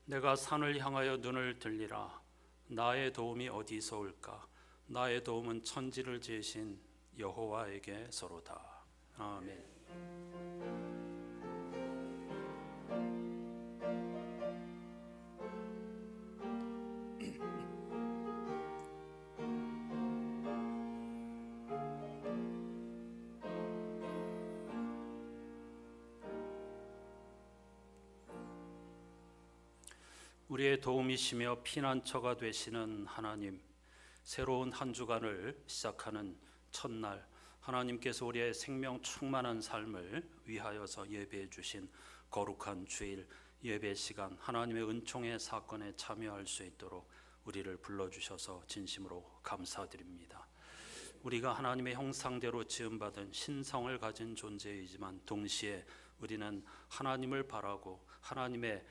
내가 산을 향하여 눈을 들리라. 나의 도움이 어디서 올까? 나의 도움은 천지를 지으신 여호와에게서로다. 아멘. 우리의 도움이시며 피난처가 되시는 하나님, 새로운 한 주간을 시작하는 첫날, 하나님께서 우리의 생명 충만한 삶을 위하여서 예배해 주신 거룩한 주일 예배 시간, 하나님의 은총의 사건에 참여할 수 있도록 우리를 불러주셔서 진심으로 감사드립니다. 우리가 하나님의 형상대로 지음받은 신성을 가진 존재이지만 동시에 우리는 하나님을 바라고 하나님의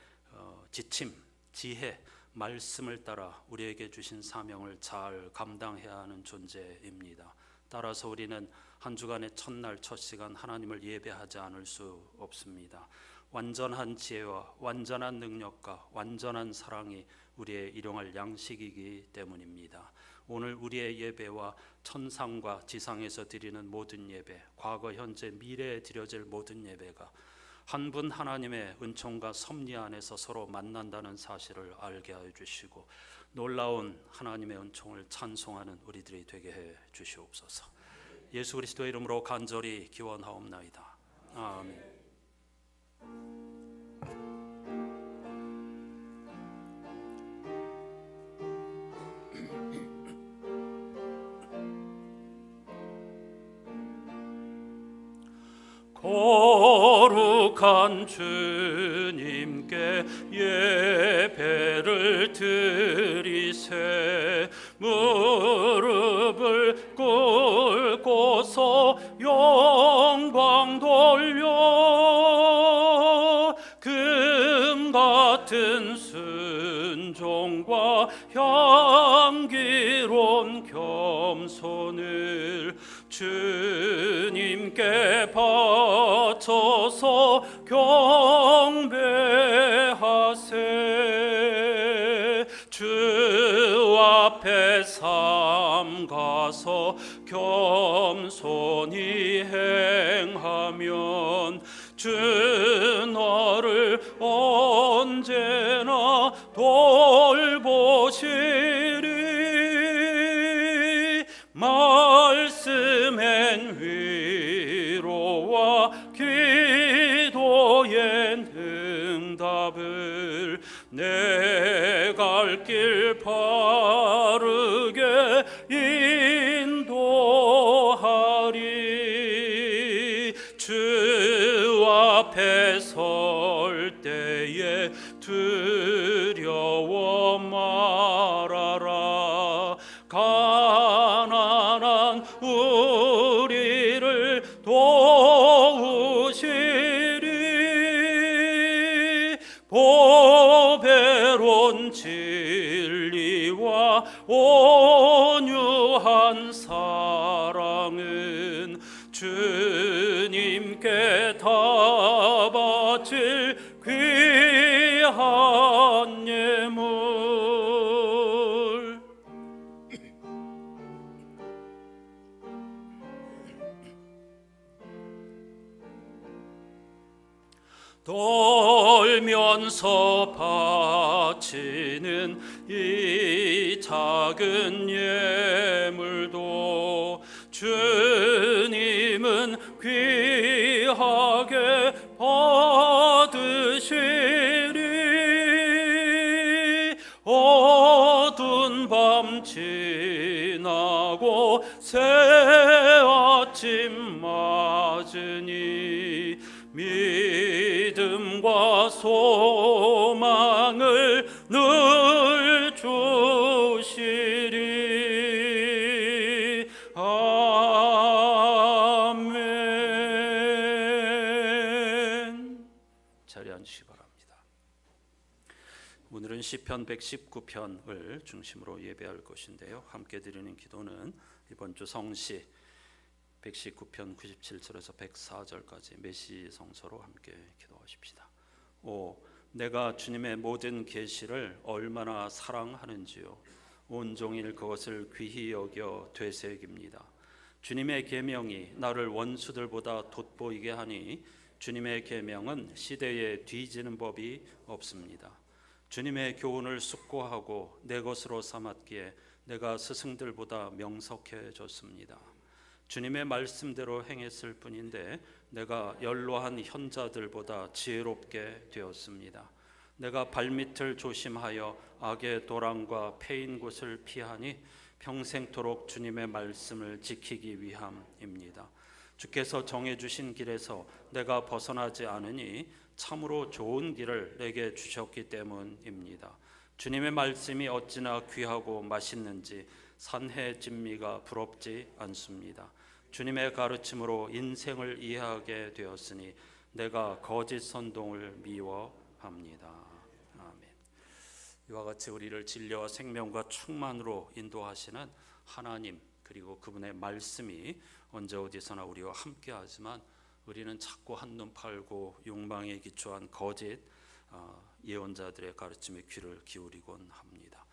지침, 지혜, 말씀을 따라 우리에게 주신 사명을 잘 감당해야 하는 존재입니다. 따라서 우리는 한 주간의 첫날 첫 시간 하나님을 예배하지 않을 수 없습니다. 완전한 지혜와 완전한 능력과 완전한 사랑이 우리의 일용할 양식이기 때문입니다. 오늘 우리의 예배와 천상과 지상에서 드리는 모든 예배, 과거, 현재, 미래에 드려질 모든 예배가 한 분 하나님의 은총과 섭리 안에서 서로 만난다는 사실을 알게 해 주시고 놀라운 하나님의 은총을 찬송하는 우리들이 되게 해 주시옵소서. 예수 그리스도의 이름으로 간절히 기원하옵나이다. 아멘. 거룩한 주님께 예배를 드리세. 무릎을 꿇고서 영광 돌려 금 같은 순종과 향기로운 겸손을 주님께 바쳐서 경배하세. 주 앞에 삼가서 겸손히 행하면 주 너를 언제나 돌보시리. 말씀엔 위로와 기도엔 응답을 내 갈 길 바르게 인도하리. 주 앞에 설 때에 두려워 말아라. 가난한 우리를 도우시리. 보배로운 진리와 온유한 사랑은 주님께 다 바칠 귀한 예물. 돌면서 바치는 이 작은 예물도 주님은 귀하게 받으시리. 어두운 밤 지나고 새 아침 맞으니 믿음과 소망을 늘 주시리. 아멘. 자리에 앉으시기 바랍니다. 오늘은 시편 119편을 중심으로 예배할 것인데요, 함께 드리는 기도는 이번 주 성시 119편 97절에서 104절까지 메시지 성서로 함께 기도하십시다. 오 내가 주님의 모든 계시를 얼마나 사랑하는지요. 온종일 그것을 귀히 여겨 되새깁니다. 주님의 계명이 나를 원수들보다 돋보이게 하니 주님의 계명은 시대에 뒤지는 법이 없습니다. 주님의 교훈을 숙고하고 내 것으로 삼았기에 내가 스승들보다 명석해졌습니다. 주님의 말씀대로 행했을 뿐인데 내가 연로한 현자들보다 지혜롭게 되었습니다. 내가 발밑을 조심하여 악의 도랑과 패인 곳을 피하니 평생토록 주님의 말씀을 지키기 위함입니다. 주께서 정해주신 길에서 내가 벗어나지 않으니 참으로 좋은 길을 내게 주셨기 때문입니다. 주님의 말씀이 어찌나 귀하고 맛있는지 산해 진미가 부럽지 않습니다. 주님의 가르침으로 인생을 이해하게 되었으니 내가 거짓 선동을 미워합니다. 아멘. 이와 같이 우리를 진리와 생명과 충만으로 인도하시는 하나님, 그리고 그분의 말씀이 언제 어디서나 우리와 함께하지만 우리는 자꾸 한눈 팔고 욕망에 기초한 거짓 예언자들의 가르침에 귀를 기울이곤 합니다.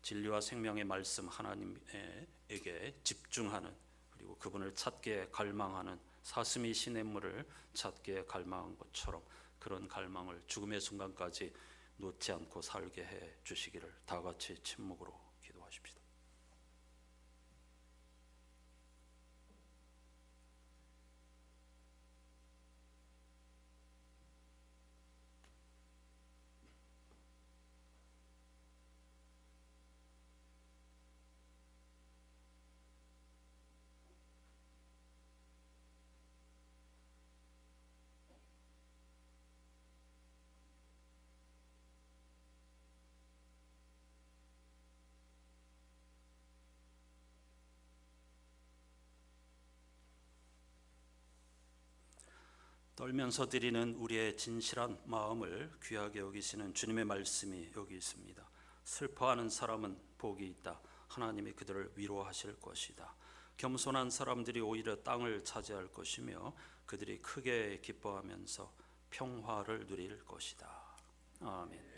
진리와 생명의 말씀 하나님에게 집중하는, 그리고 그분을 찾게 갈망하는, 사슴이 시냇물을 찾게 갈망한 것처럼 그런 갈망을 죽음의 순간까지 놓지 않고 살게 해 주시기를 다 같이 침묵으로 기도하십시다. 떨면서 드리는 우리의 진실한 마음을 귀하게 여기시는 주님의 말씀이 여기 있습니다. 슬퍼하는 사람은 복이 있다. 하나님이 그들을 위로하실 것이다. 겸손한 사람들이 오히려 땅을 차지할 것이며 그들이 크게 기뻐하면서 평화를 누릴 것이다. 아멘.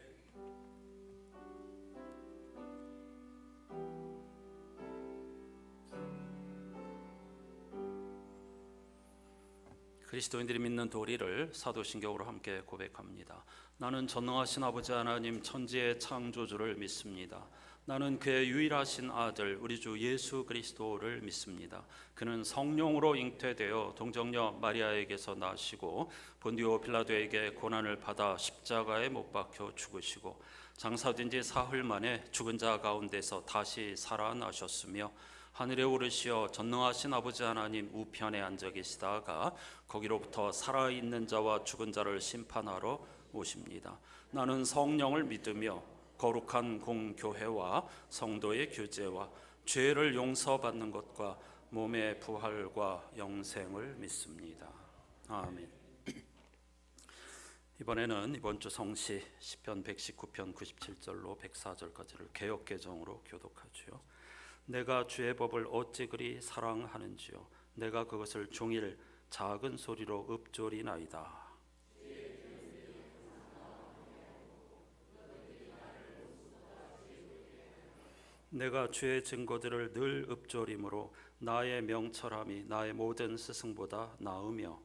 그리스도인들이 믿는 도리를 사도신경으로 함께 고백합니다. 나는 전능하신 아버지 하나님 천지의 창조주를 믿습니다. 나는 그의 유일하신 아들 우리 주 예수 그리스도를 믿습니다. 그는 성령으로 잉태되어 동정녀 마리아에게서 나시고 본디오 빌라도에게 고난을 받아 십자가에 못 박혀 죽으시고 장사된 지 사흘 만에 죽은 자 가운데서 다시 살아나셨으며 하늘에 오르시어 전능하신 아버지 하나님 우편에 앉아 계시다가 거기로부터 살아있는 자와 죽은 자를 심판하러 오십니다. 나는 성령을 믿으며 거룩한 공교회와 성도의 교제와 죄를 용서받는 것과 몸의 부활과 영생을 믿습니다. 아멘. 이번에는 이번 주 성시 시편 119편 97절로 104절까지를 개역 개정으로 교독하지요. 내가 주의 법을 어찌 그리 사랑하는지요. 내가 그것을 종일 작은 소리로 읊조리나이다. 내가 주의 증거들을 늘 읊조림으로 나의 명철함이 나의 모든 스승보다 나으며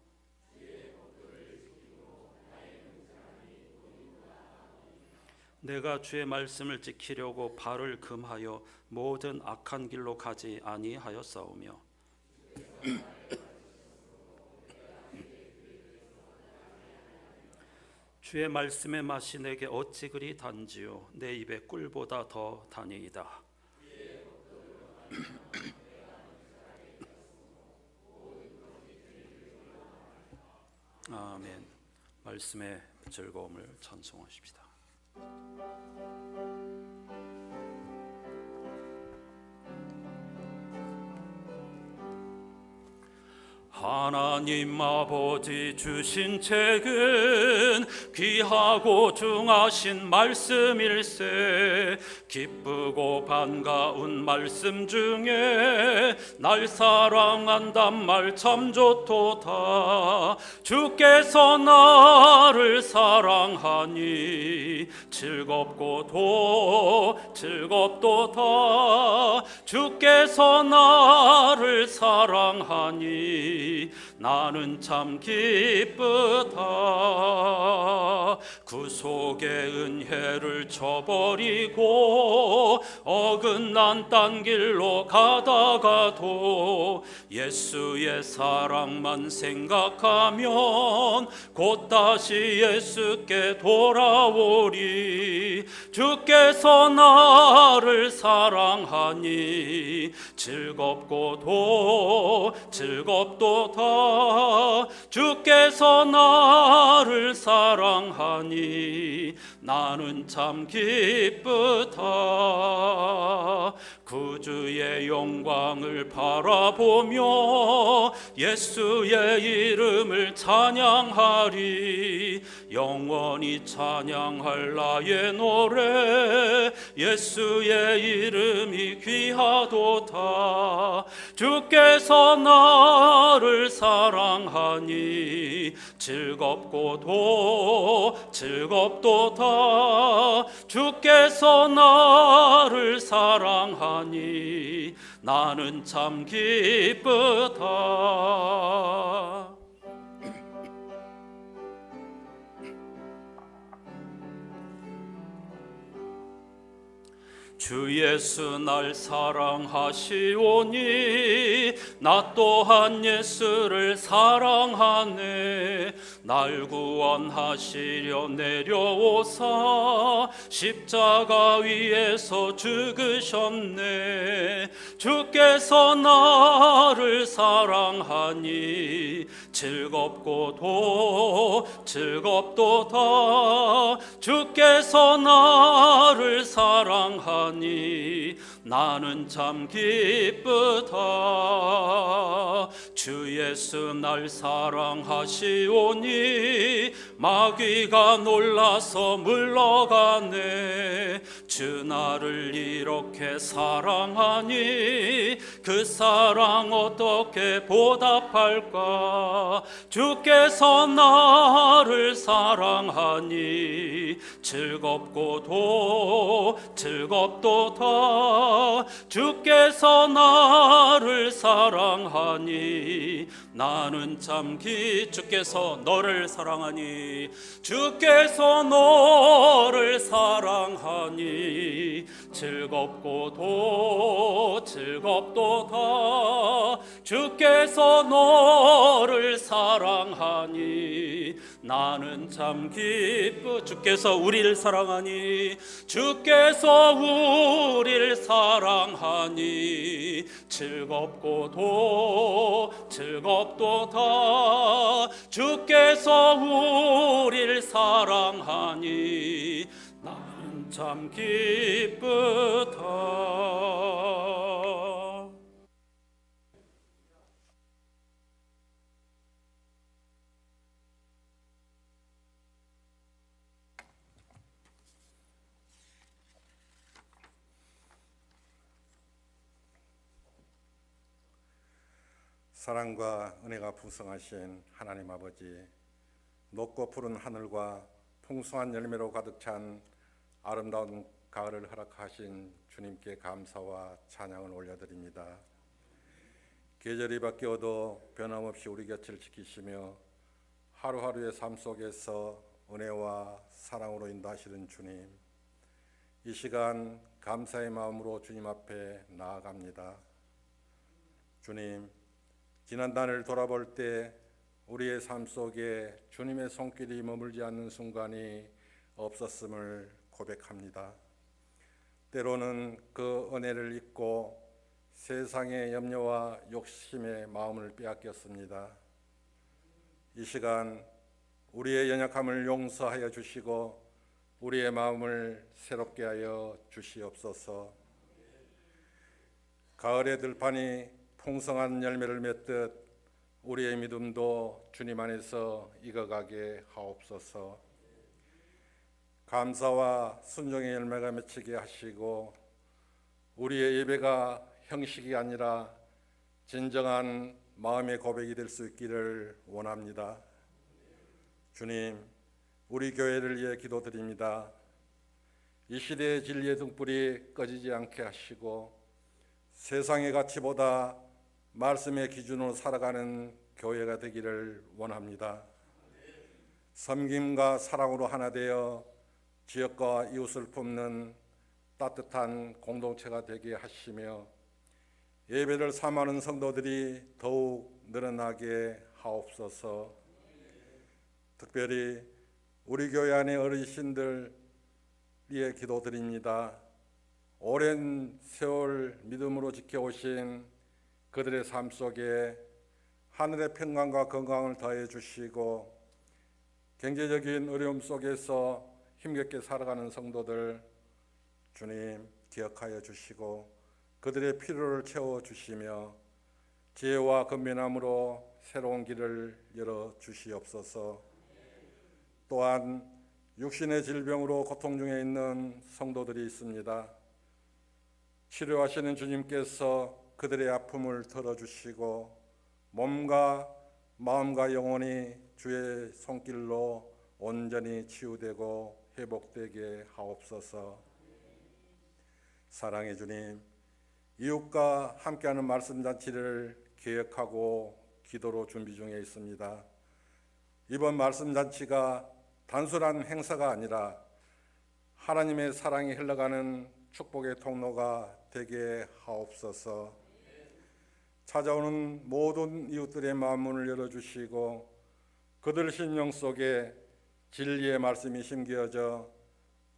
내가 주의 말씀을 지키려고 발을 금하여 모든 악한 길로 가지 아니하였사오며 주의 말씀의 맛이 내게 어찌 그리 단지요 내 입에 꿀보다 더 다니이다. 아멘. 말씀의 즐거움을 찬송하십시다. 하나님 아버지 주신 책은 귀하고 중하신 말씀일세. 기쁘고 반가운 말씀 중에 날 사랑한단 말 참 좋도다. 주께서 나를 사랑하니 즐겁고도 즐겁도다. 주께서 나를 사랑하니 나는 참 기쁘다. 구속의 은혜를 저버리고 어긋난 딴 길로 가다가도 예수의 사랑만 생각하면 곧 다시 예수께 돌아오리. 주께서 나를 사랑하니 즐겁고도 즐겁도다. 주께서 나를 사랑하니 나는 참 기쁘다. 구주의 영광을 바라보며 예수의 이름을 찬양하리. 영원히 찬양할 나의 노래 예수의 이름이 귀하도다. 주께서 나를 사랑하니 즐겁고도 즐겁도다. 주께서 나를 사랑하니 나는 참 기쁘다. 주 예수 날 사랑하시오니 나 또한 예수를 사랑하네. 날 구원하시려 내려오사 십자가 위에서 죽으셨네. 주께서 나를 사랑하니 즐겁고도 즐겁도다. 주께서 나를 사랑하니 나는 참 기쁘다. 주 예수 날 사랑하시오니 마귀가 놀라서 물러가네. 주 나를 이렇게 사랑하니 그 사랑 어떻게 보답할까. 주께서 나를 사랑하니 즐겁고도 즐겁도다. 주께서 나를 사랑하니 나는 참 주께서 너를 사랑하니 주께서 너를 사랑하니 즐겁고도 즐겁도다. 주께서 너를 사랑하니 나는 참 주께서 우리를 사랑하니 주께서 우리를 사랑하니 즐겁고도 즐겁도다. 주께서 우리를 사랑하니 나는 참 기쁘다. 사랑과 은혜가 풍성하신 하나님 아버지, 높고 푸른 하늘과 풍성한 열매로 가득 찬 아름다운 가을을 허락하신 주님께 감사와 찬양을 올려드립니다. 계절이 바뀌어도 변함없이 우리 곁을 지키시며 하루하루의 삶 속에서 은혜와 사랑으로 인도하시는 주님, 이 시간 감사의 마음으로 주님 앞에 나아갑니다. 주님, 지난날을 돌아볼 때 우리의 삶 속에 주님의 손길이 머물지 않는 순간이 없었음을 고백합니다. 때로는 그 은혜를 잊고 세상의 염려와 욕심의 마음을 빼앗겼습니다. 이 시간 우리의 연약함을 용서하여 주시고 우리의 마음을 새롭게 하여 주시옵소서. 가을의 들판이 풍성한 열매를 맺듯 우리의 믿음도 주님 안에서 익어가게 하옵소서. 감사와 순종의 열매가 맺히게 하시고 우리의 예배가 형식이 아니라 진정한 마음의 고백이 될 수 있기를 원합니다. 주님, 우리 교회를 위해 기도드립니다. 이 시대의 진리의 등불이 꺼지지 않게 하시고 세상의 가치보다 말씀의 기준으로 살아가는 교회가 되기를 원합니다. 섬김과 사랑으로 하나 되어 지역과 이웃을 품는 따뜻한 공동체가 되게 하시며 예배를 삼하는 성도들이 더욱 늘어나게 하옵소서. 특별히 우리 교회 안의 어르신들 위해 기도드립니다. 오랜 세월 믿음으로 지켜오신 그들의 삶 속에 하늘의 평강과 건강을 더해 주시고 경제적인 어려움 속에서 힘겹게 살아가는 성도들 주님 기억하여 주시고 그들의 필요를 채워주시며 지혜와 건면함으로 새로운 길을 열어 주시옵소서. 또한 육신의 질병으로 고통 중에 있는 성도들이 있습니다. 치료하시는 주님께서 그들의 아픔을 털어주시고 몸과 마음과 영혼이 주의 손길로 온전히 치유되고 회복되게 하옵소서. 사랑의 주님, 이웃과 함께하는 말씀잔치를 계획하고 기도로 준비 중에 있습니다. 이번 말씀잔치가 단순한 행사가 아니라 하나님의 사랑이 흘러가는 축복의 통로가 되게 하옵소서. 찾아오는 모든 이웃들의 마음문을 열어주시고 그들 심령 속에 진리의 말씀이 심겨져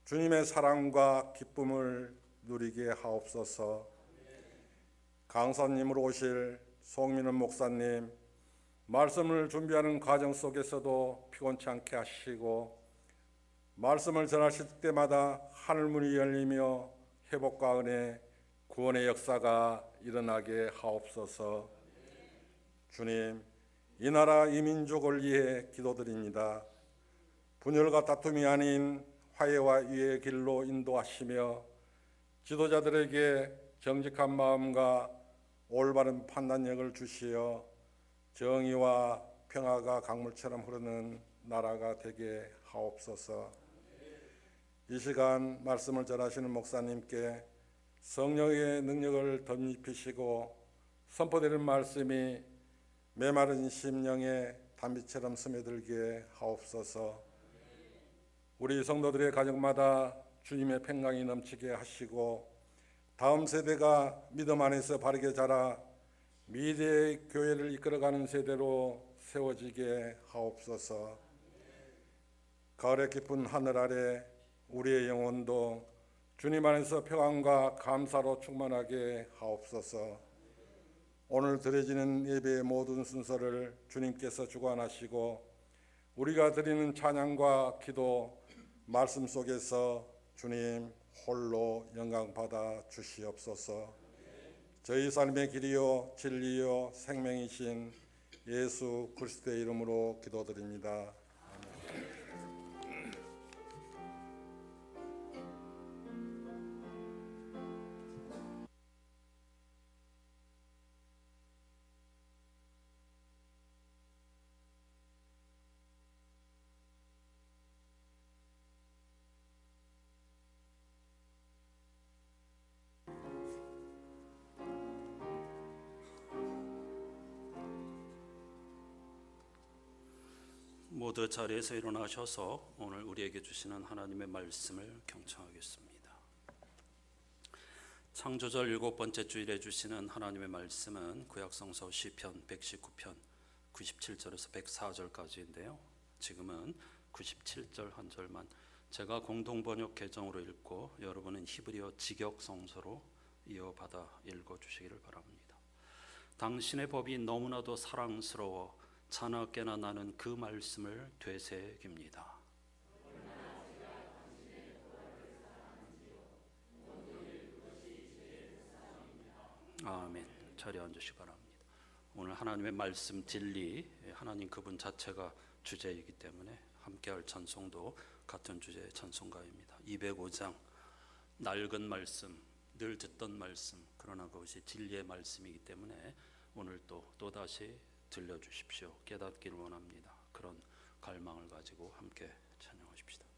주님의 사랑과 기쁨을 누리게 하옵소서. 강사님으로 오실 송민원 목사님, 말씀을 준비하는 과정 속에서도 피곤치 않게 하시고 말씀을 전하실 때마다 하늘문이 열리며 회복과 은혜, 구원의 역사가 일어나게 하옵소서. 주님, 이 나라 이 민족을 위해 기도드립니다. 분열과 다툼이 아닌 화해와 이해의 길로 인도하시며 지도자들에게 정직한 마음과 올바른 판단력을 주시어 정의와 평화가 강물처럼 흐르는 나라가 되게 하옵소서. 이 시간 말씀을 전하시는 목사님께 성령의 능력을 덧입히시고 선포되는 말씀이 메마른 심령에 단비처럼 스며들게 하옵소서. 우리 성도들의 가정마다 주님의 평강이 넘치게 하시고 다음 세대가 믿음 안에서 바르게 자라 미래의 교회를 이끌어가는 세대로 세워지게 하옵소서. 가을의 깊은 하늘 아래 우리의 영혼도 주님 안에서 평안과 감사로 충만하게 하옵소서. 오늘 드려지는 예배의 모든 순서를 주님께서 주관하시고 우리가 드리는 찬양과 기도, 말씀 속에서 주님 홀로 영광 받아 주시옵소서. 저희 삶의 길이요 진리요 생명이신 예수 그리스도의 이름으로 기도드립니다. 모두 자리에서 일어나셔서 오늘 우리에게 주시는 하나님의 말씀을 경청하겠습니다. 창조절 7번째 주일에 주시는 하나님의 말씀은 구약성서 시편 119편 97절에서 104절까지인데요. 지금은 97절 한 절만 제가 공동번역 개정으로 읽고 여러분은 히브리어 직역성서로 이어받아 읽어주시기를 바랍니다. 당신의 법이 너무나도 사랑스러워 자나깨나 나는 그 말씀을 되새깁니다. 아멘. 자리에 앉으시기 바랍니다. 오늘 하나님의 말씀 진리, 하나님 그분 자체가 주제이기 때문에 함께할 찬송도 같은 주제의 찬송가입니다. 205장 낡은 말씀, 늘 듣던 말씀, 그러나 그것이 진리의 말씀이기 때문에 오늘 또다시 들려주십시오. 깨닫기를 원합니다. 그런 갈망을 가지고 함께 찬양하십시다.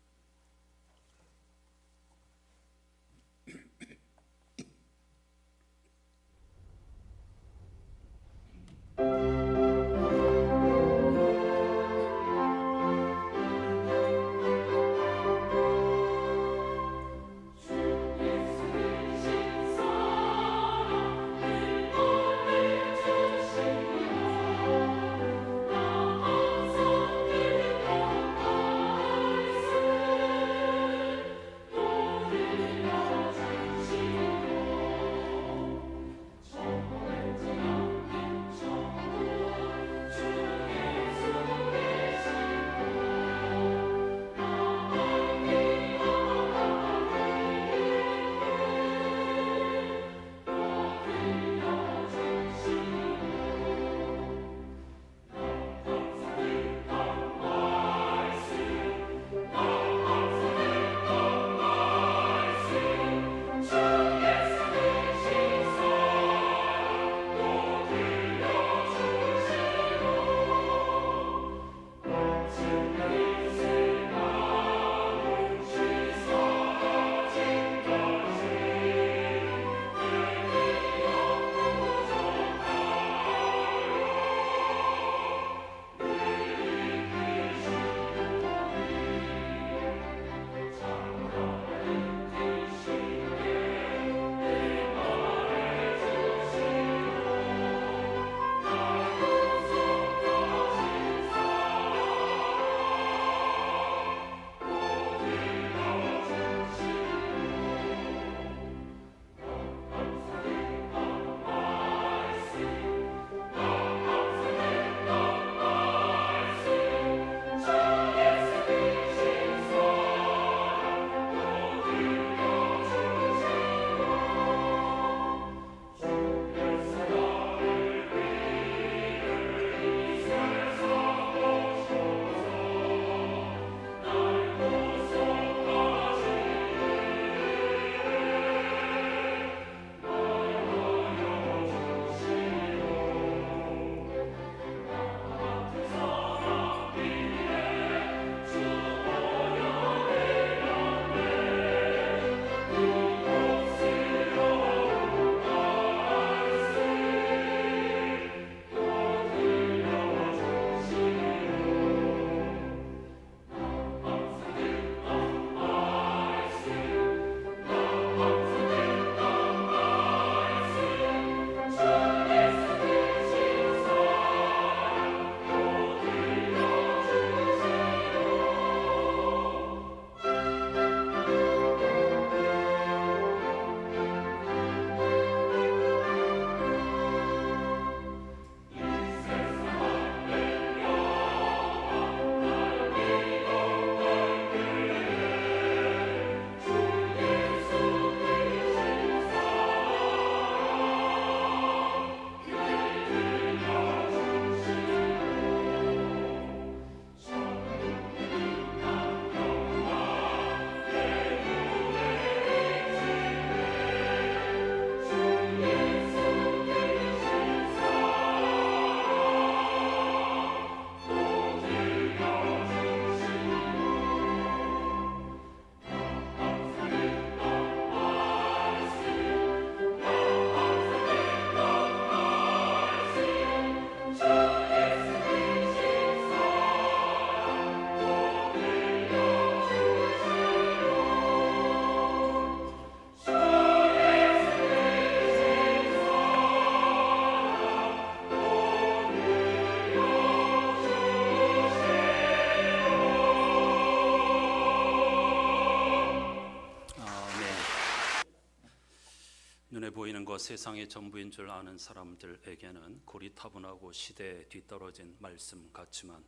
보이는 것 세상의 전부인 줄 아는 사람들에게는 고리타분하고 시대에 뒤떨어진 말씀 같지만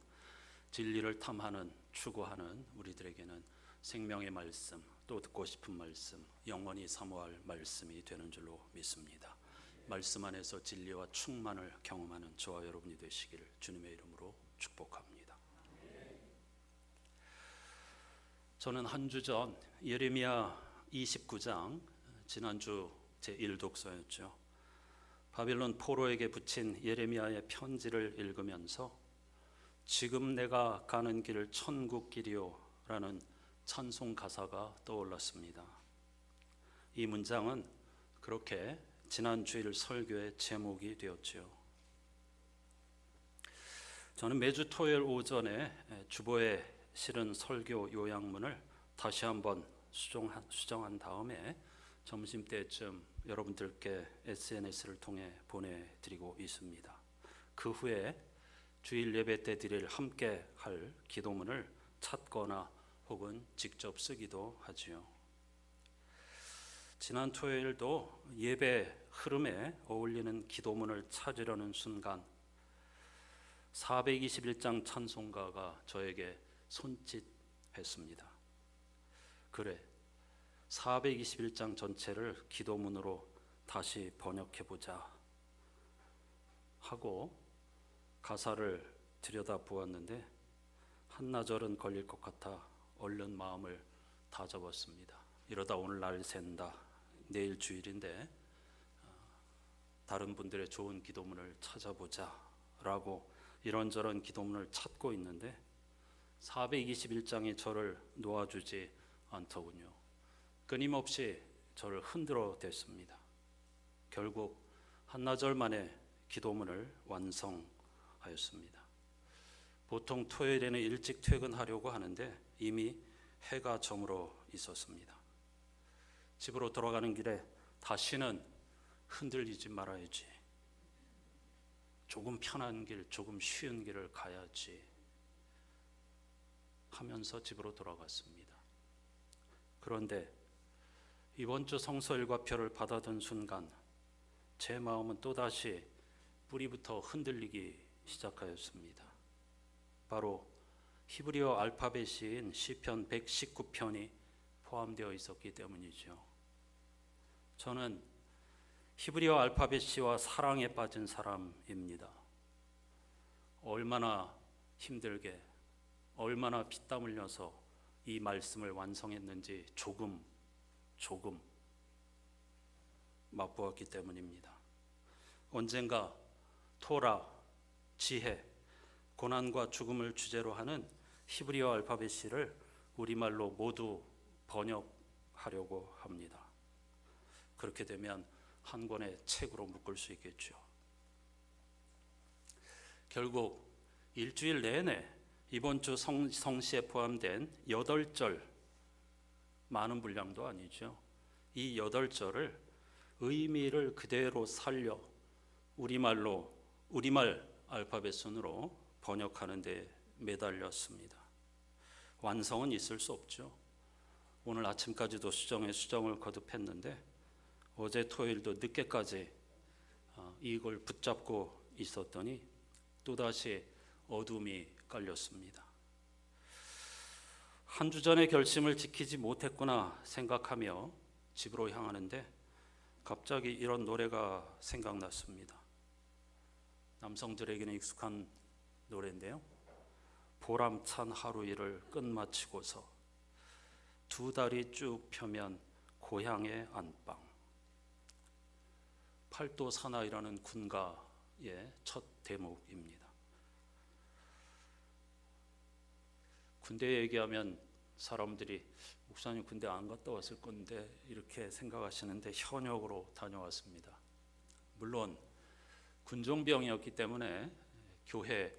진리를 탐하는 추구하는 우리들에게는 생명의 말씀, 또 듣고 싶은 말씀, 영원히 사모할 말씀이 되는 줄로 믿습니다. 말씀 안에서 진리와 충만을 경험하는 저와 여러분이 되시기를 주님의 이름으로 축복합니다. 저는 한 주 전 예레미야 29장, 지난주 제1독서였죠. 바빌론 포로에게 붙인 예레미야의 편지를 읽으면서 지금 내가 가는 길 천국 길이요 라는 찬송 가사가 떠올랐습니다. 이 문장은 그렇게 지난 주일 설교의 제목이 되었지요. 저는 매주 토요일 오전에 주보에 실은 설교 요약문을 다시 한번 수정한 다음에 점심때쯤 여러분들께 SNS를 통해 보내드리고 있습니다. 그 후에 주일 예배 때 드릴 함께 할 기도문을 찾거나 혹은 직접 쓰기도 하지요. 지난 토요일도 예배 흐름에 어울리는 기도문을 찾으려는 순간 421장 찬송가가 저에게 손짓했습니다. 그래, 421장 전체를 기도문으로 다시 번역해보자 하고 가사를 들여다보았는데 한나절은 걸릴 것 같아 얼른 마음을 다잡았습니다. 이러다 오늘 날 샌다, 내일 주일인데 다른 분들의 좋은 기도문을 찾아보자 라고 이런저런 기도문을 찾고 있는데 421장이 저를 놓아주지 않더군요. 끊임없이 저를 흔들어 댔습니다. 결국 한나절 만에 기도문을 완성하였습니다. 보통 토요일에는 일찍 퇴근하려고 하는데 이미 해가 저물어 있었습니다. 집으로 돌아가는 길에 다시는 흔들리지 말아야지, 조금 편한 길, 조금 쉬운 길을 가야지 하면서 집으로 돌아갔습니다. 그런데 이번 주 성서일과표를 받아든 순간 제 마음은 또다시 뿌리부터 흔들리기 시작하였습니다. 바로 히브리어 알파벳인 시편 119편이 포함되어 있었기 때문이죠. 저는 히브리어 알파벳이와 사랑에 빠진 사람입니다. 얼마나 힘들게, 얼마나 피땀 흘려서 이 말씀을 완성했는지 조금 맛보았기 때문입니다. 언젠가 토라, 지혜, 고난과 죽음을 주제로 하는 히브리어 알파벳을 우리말로 모두 번역하려고 합니다. 그렇게 되면 한 권의 책으로 묶을 수 있겠죠. 결국 일주일 내내 이번 주 성시에 포함된 8절, 많은 분량도 아니죠. 이 8절을 의미를 그대로 살려 우리말 알파벳 순으로 번역하는 데 매달렸습니다. 완성은 있을 수 없죠. 오늘 아침까지도 수정을 거듭했는데 어제 토요일도 늦게까지 이걸 붙잡고 있었더니 또다시 어둠이 깔렸습니다. 한 주 전의 결심을 지키지 못했구나 생각하며 집으로 향하는데 갑자기 이런 노래가 생각났습니다. 남성들에게는 익숙한 노래인데요. 보람찬 하루 일을 끝마치고서 두 다리 쭉 펴면 고향의 안방. 팔도 사나이라는 군가의 첫 대목입니다. 군대 얘기하면 사람들이 목사님 군대 안 갔다 왔을 건데 이렇게 생각하시는데 현역으로 다녀왔습니다. 물론 군종병이었기 때문에 교회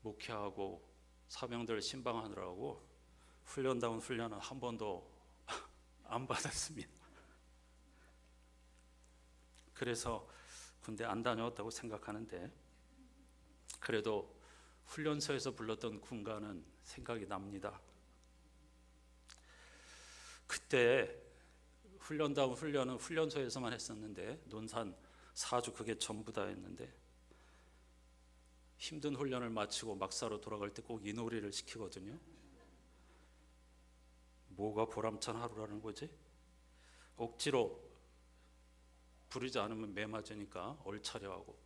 목회하고 사병들 신방하느라고 훈련다운 훈련은 한 번도 안 받았습니다. 그래서 군대 안 다녀왔다고 생각하는데 그래도 훈련소에서 불렀던 군가는 생각이 납니다. 그때 훈련다운 훈련은 훈련소에서만 했었는데 논산, 사주 그게 전부 다 했는데 힘든 훈련을 마치고 막사로 돌아갈 때 꼭 이 노래를 시키거든요. 뭐가 보람찬 하루라는 거지? 억지로 부르지 않으면 매 맞으니까 얼차려하고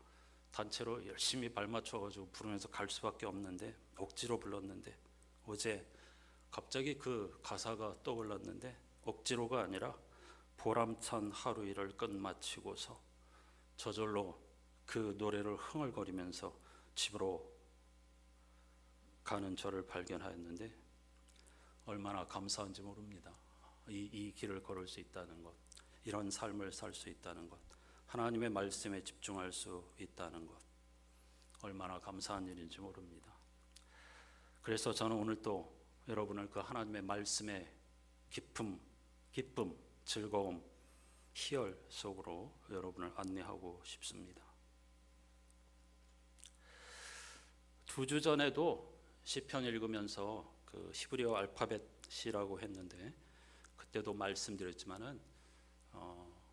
단체로 열심히 발 맞춰가지고 부르면서 갈 수밖에 없는데 억지로 불렀는데 어제 갑자기 그 가사가 떠올랐는데 억지로가 아니라 보람찬 하루 일을 끝마치고서 저절로 그 노래를 흥얼거리면서 집으로 가는 저를 발견하였는데 얼마나 감사한지 모릅니다. 이 길을 걸을 수 있다는 것, 이런 삶을 살 수 있다는 것, 하나님의 말씀에 집중할 수 있다는 것, 얼마나 감사한 일인지 모릅니다. 그래서 저는 오늘 또 여러분을 그 하나님의 말씀의 기쁨, 즐거움, 희열 속으로 여러분을 안내하고 싶습니다. 2주 전에도 시편 읽으면서 그 히브리어 알파벳이라고 했는데 그때도 말씀드렸지만은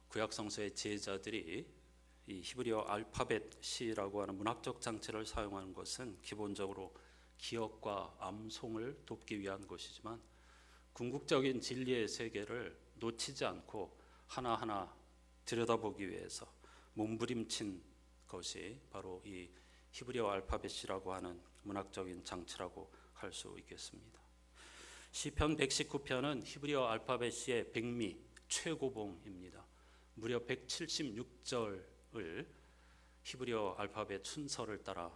구약 성서의 제자들이 이 히브리어 알파벳이라고 하는 문학적 장치를 사용하는 것은 기본적으로 기억과 암송을 돕기 위한 것이지만 궁극적인 진리의 세계를 놓치지 않고 하나하나 들여다보기 위해서 몸부림친 것이 바로 이 히브리어 알파벳이라고 하는 문학적인 장치라고 할 수 있겠습니다. 시편 119편은 히브리어 알파벳의 백미 최고봉입니다. 무려 176절을 히브리어 알파벳 순서를 따라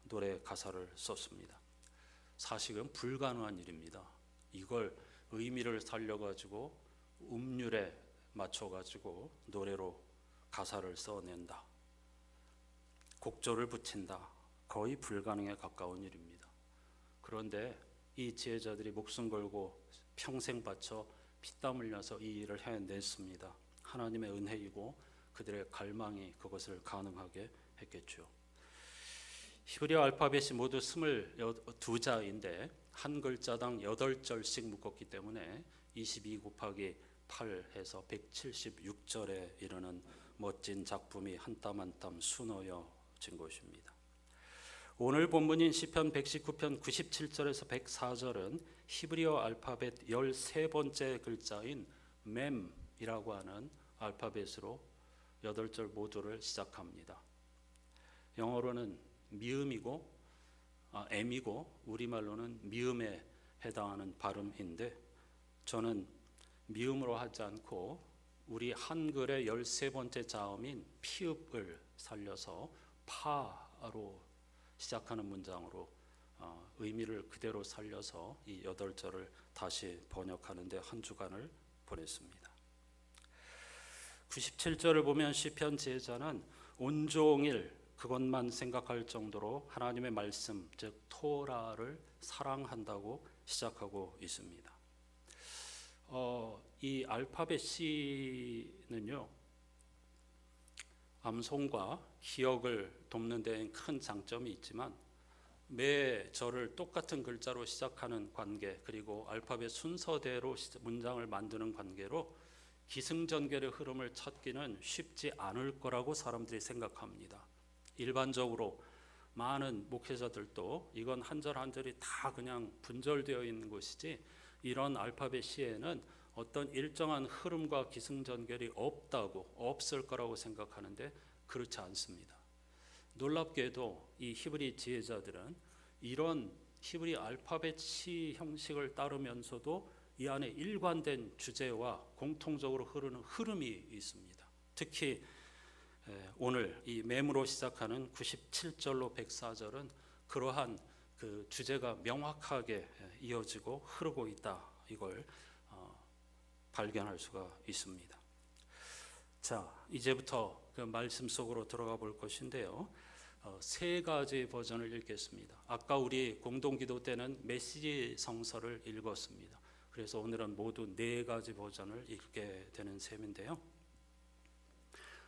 노래 가사를 썼습니다. 사실은 불가능한 일입니다. 이걸 의미를 살려가지고 음률에 맞춰가지고 노래로 가사를 써낸다, 곡조를 붙인다, 거의 불가능에 가까운 일입니다. 그런데 이 지혜자들이 목숨 걸고 평생 바쳐 피땀 흘려서 이 일을 해냈습니다. 하나님의 은혜이고 그들의 갈망이 그것을 가능하게 했겠죠. 히브리어 알파벳이 모두 22자인데 한 글자당 8절씩 묶었기 때문에 22 곱하기 8 해서 176절에 이르는 멋진 작품이 한 땀 한 땀 수놓여진 것입니다. 오늘 본문인 시편 119편 97절에서 104절은 히브리어 알파벳 13번째 글자인 mem이라고 하는 알파벳으로 8절 모두를 시작합니다. 영어로는 미음이고 M이고 우리말로는 미음에 해당하는 발음인데 저는 미음으로 하지 않고 우리 한글의 13번째 자음인 피읍을 살려서 파로 시작하는 문장으로 의미를 그대로 살려서 이 8절을 다시 번역하는 데 한 주간을 보냈습니다. 97절을 보면 시편 제자는 온종일 그것만 생각할 정도로 하나님의 말씀, 즉 토라를 사랑한다고 시작하고 있습니다. 이 알파벳 C는요, 암송과 기억을 돕는 데는 큰 장점이 있지만 매 절을 똑같은 글자로 시작하는 관계, 그리고 알파벳 순서대로 문장을 만드는 관계로 기승전결의 흐름을 찾기는 쉽지 않을 거라고 사람들이 생각합니다. 일반적으로 많은 목회자들도 이건 한 절 한 절이 다 그냥 분절되어 있는 것이지 이런 알파벳 C에는 어떤 일정한 흐름과 기승전결이 없을 거라고 생각하는데 그렇지 않습니다. 놀랍게도 이 히브리 지혜자들은 이런 히브리 알파벳 C 형식을 따르면서도 이 안에 일관된 주제와 공통적으로 흐르는 흐름이 있습니다. 특히 오늘 이 mem으로 시작하는 97절로 104절은 그러한 그 주제가 명확하게 이어지고 흐르고 있다, 이걸 발견할 수가 있습니다. 자, 이제부터 그 말씀 속으로 들어가 볼 것인데요. 세 가지 버전을 읽겠습니다. 아까 우리 공동기도 때는 메시지 성서를 읽었습니다. 그래서 오늘은 모두 네 가지 버전을 읽게 되는 셈인데요.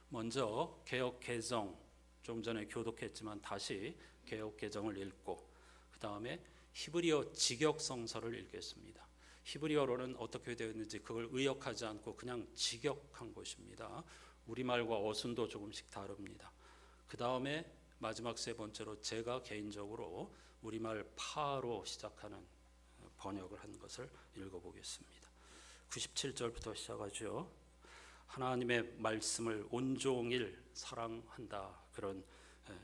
먼저 개역 개정, 좀 전에 교독했지만 다시 개역 개정을 읽고 그 다음에 히브리어 직역 성서를 읽겠습니다. 히브리어로는 어떻게 되어 있는지 그걸 의역하지 않고 그냥 직역한 것입니다. 우리말과 어순도 조금씩 다릅니다. 그 다음에 마지막 세 번째로 제가 개인적으로 우리말 파로 시작하는 번역을 한 것을 읽어보겠습니다. 97절부터 시작하죠. 하나님의 말씀을 온종일 사랑한다, 그런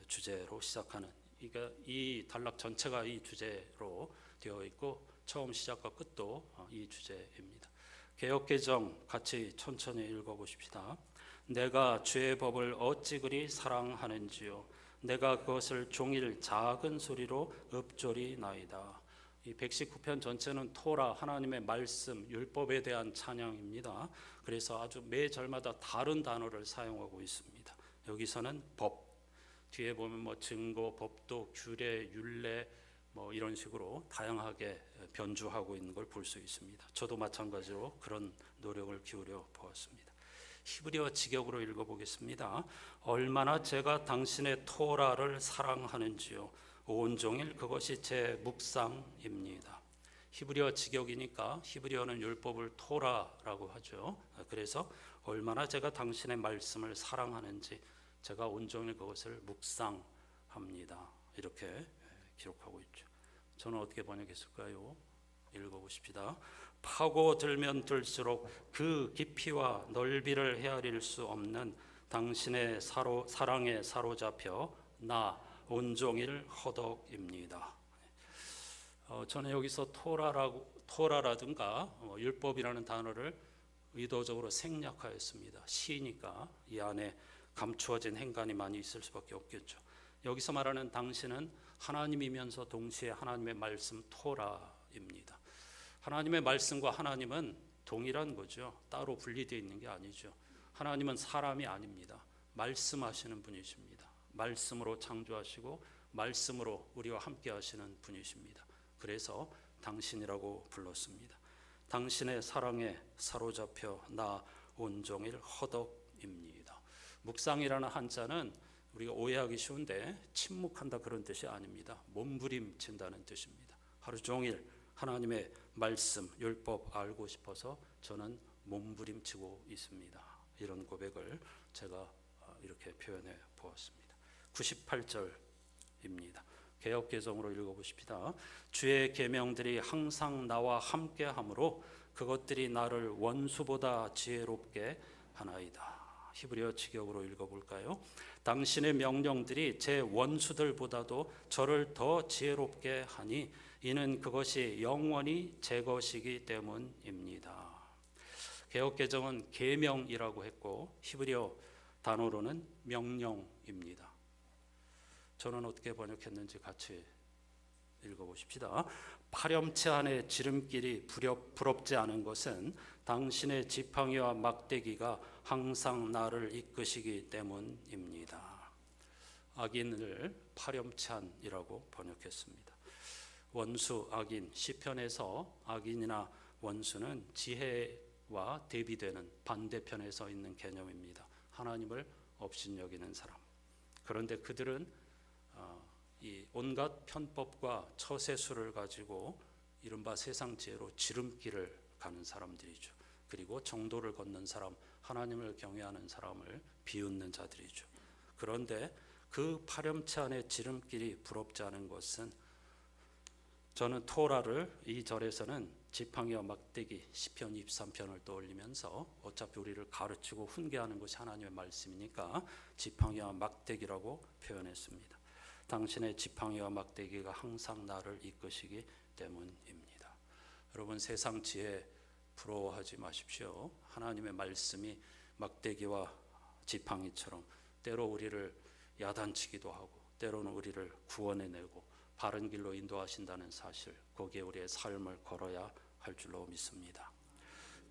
주제로 시작하는, 그러니까 이 단락 전체가 이 주제로 되어 있고 처음 시작과 끝도 이 주제입니다. 개역개정 같이 천천히 읽어보십시다. 내가 주의 법을 어찌 그리 사랑하는지요, 내가 그것을 종일 작은 소리로 읊조리나이다. 이 119편 전체는 토라, 하나님의 말씀, 율법에 대한 찬양입니다. 그래서 아주 매 절마다 다른 단어를 사용하고 있습니다. 여기서는 법, 뒤에 보면 뭐 증거, 법도, 규례, 율례 뭐 이런 식으로 다양하게 변주하고 있는 걸 볼 수 있습니다. 저도 마찬가지로 그런 노력을 기울여 보았습니다. 히브리어 직역으로 읽어보겠습니다. 얼마나 제가 당신의 토라를 사랑하는지요, 온종일 그것이 제 묵상입니다. 히브리어 직역이니까 히브리어는 율법을 토라라고 하죠. 그래서 얼마나 제가 당신의 말씀을 사랑하는지 제가 온종일 그것을 묵상합니다, 이렇게 기록하고 있죠. 저는 어떻게 번역했을까요? 읽어보십시다. 파고들면 들수록 그 깊이와 넓이를 헤아릴 수 없는 당신의 사랑에 사로잡혀 나 온종일 허덕입니다. 저는 여기서 토라라든가 율법이라는 단어를 의도적으로 생략하였습니다. 시니까 이 안에 감추어진 행간이 많이 있을 수밖에 없겠죠. 여기서 말하는 당신은 하나님이면서 동시에 하나님의 말씀 토라입니다. 하나님의 말씀과 하나님은 동일한 거죠. 따로 분리되어 있는 게 아니죠. 하나님은 사람이 아닙니다. 말씀하시는 분이십니다. 말씀으로 창조하시고 말씀으로 우리와 함께 하시는 분이십니다. 그래서 당신이라고 불렀습니다. 당신의 사랑에 사로잡혀 나 온종일 허덕입니다. 묵상이라는 한자는 우리가 오해하기 쉬운데 침묵한다 그런 뜻이 아닙니다. 몸부림친다는 뜻입니다. 하루 종일 하나님의 말씀, 율법 알고 싶어서 저는 몸부림치고 있습니다. 이런 고백을 제가 이렇게 표현해 보았습니다. 98절입니다. 개역개정으로 읽어보십시다. 주의 계명들이 항상 나와 함께하므로 그것들이 나를 원수보다 지혜롭게 하나이다. 히브리어 직역으로 읽어볼까요? 당신의 명령들이 제 원수들보다도 저를 더 지혜롭게 하니 이는 그것이 영원히 제 것이기 때문입니다. 개역개정은 계명이라고 했고 히브리어 단어로는 명령입니다. 저는 어떻게 번역했는지 같이 읽어보십시다. 파렴치 안에 지름길이 부럽지 않은 것은 당신의 지팡이와 막대기가 항상 나를 이끄시기 때문입니다. 악인을 파렴치한이라고 번역했습니다. 원수, 악인, 시편에서 악인이나 원수는 지혜와 대비되는 반대편에 서 있는 개념입니다. 하나님을 업신여기는 사람. 그런데 그들은 이 온갖 편법과 처세술을 가지고 이른바 세상 지혜로 지름길을 가는 사람들이죠. 그리고 정도를 걷는 사람, 하나님을 경외하는 사람을 비웃는 자들이죠. 그런데 그 파렴치 않은 지름길이 부럽지 않은 것은, 저는 토라를 이 절에서는 지팡이와 막대기, 시편 23편을 떠올리면서 어차피 우리를 가르치고 훈계하는 것이 하나님의 말씀이니까 지팡이와 막대기라고 표현했습니다. 당신의 지팡이와 막대기가 항상 나를 이끄시기 때문입니다. 여러분, 세상 지혜 부러워하지 마십시오. 하나님의 말씀이 막대기와 지팡이처럼 때로 우리를 야단치기도 하고 때로는 우리를 구원해내고 바른 길로 인도하신다는 사실, 거기에 우리의 삶을 걸어야 할 줄로 믿습니다.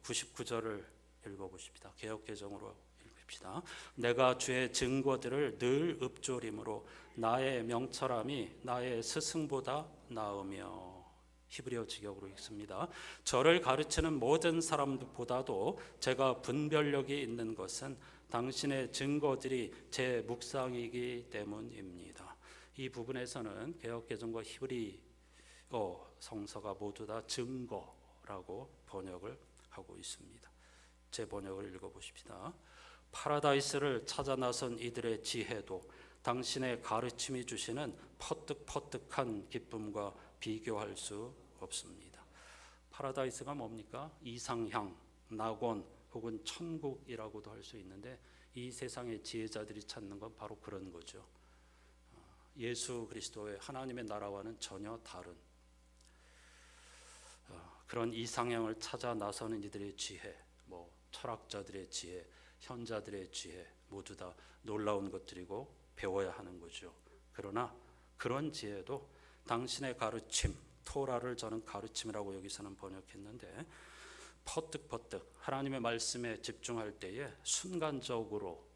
99절을 읽어보십시다. 개역개정으로 읽읍시다. 내가 주의 증거들을 늘 읊조림으로 나의 명철함이 나의 스승보다 나으며. 히브리어 직역으로 읽습니다. 저를 가르치는 모든 사람보다도 제가 분별력이 있는 것은 당신의 증거들이 제 묵상이기 때문입니다. 이 부분에서는 개역개정과 히브리어 성서가 모두 다 증거라고 번역을 하고 있습니다. 제 번역을 읽어보십시다. 파라다이스를 찾아 나선 이들의 지혜도 당신의 가르침이 주시는 퍼뜩퍼뜩한 기쁨과 비교할 수 없습니다. 파라다이스가 뭡니까? 이상향, 낙원, 혹은 천국이라고도 할 수 있는데 이 세상의 지혜자들이 찾는 건 바로 그런 거죠. 예수 그리스도의 하나님의 나라와는 전혀 다른 그런 이상향을 찾아 나서는 이들의 지혜, 뭐 철학자들의 지혜, 현자들의 지혜 모두 다 놀라운 것들이고 배워야 하는 거죠. 그러나 그런 지혜도 당신의 가르침, 토라를 저는 가르침이라고 여기서는 번역했는데 퍼뜩퍼뜩 하나님의 말씀에 집중할 때에 순간적으로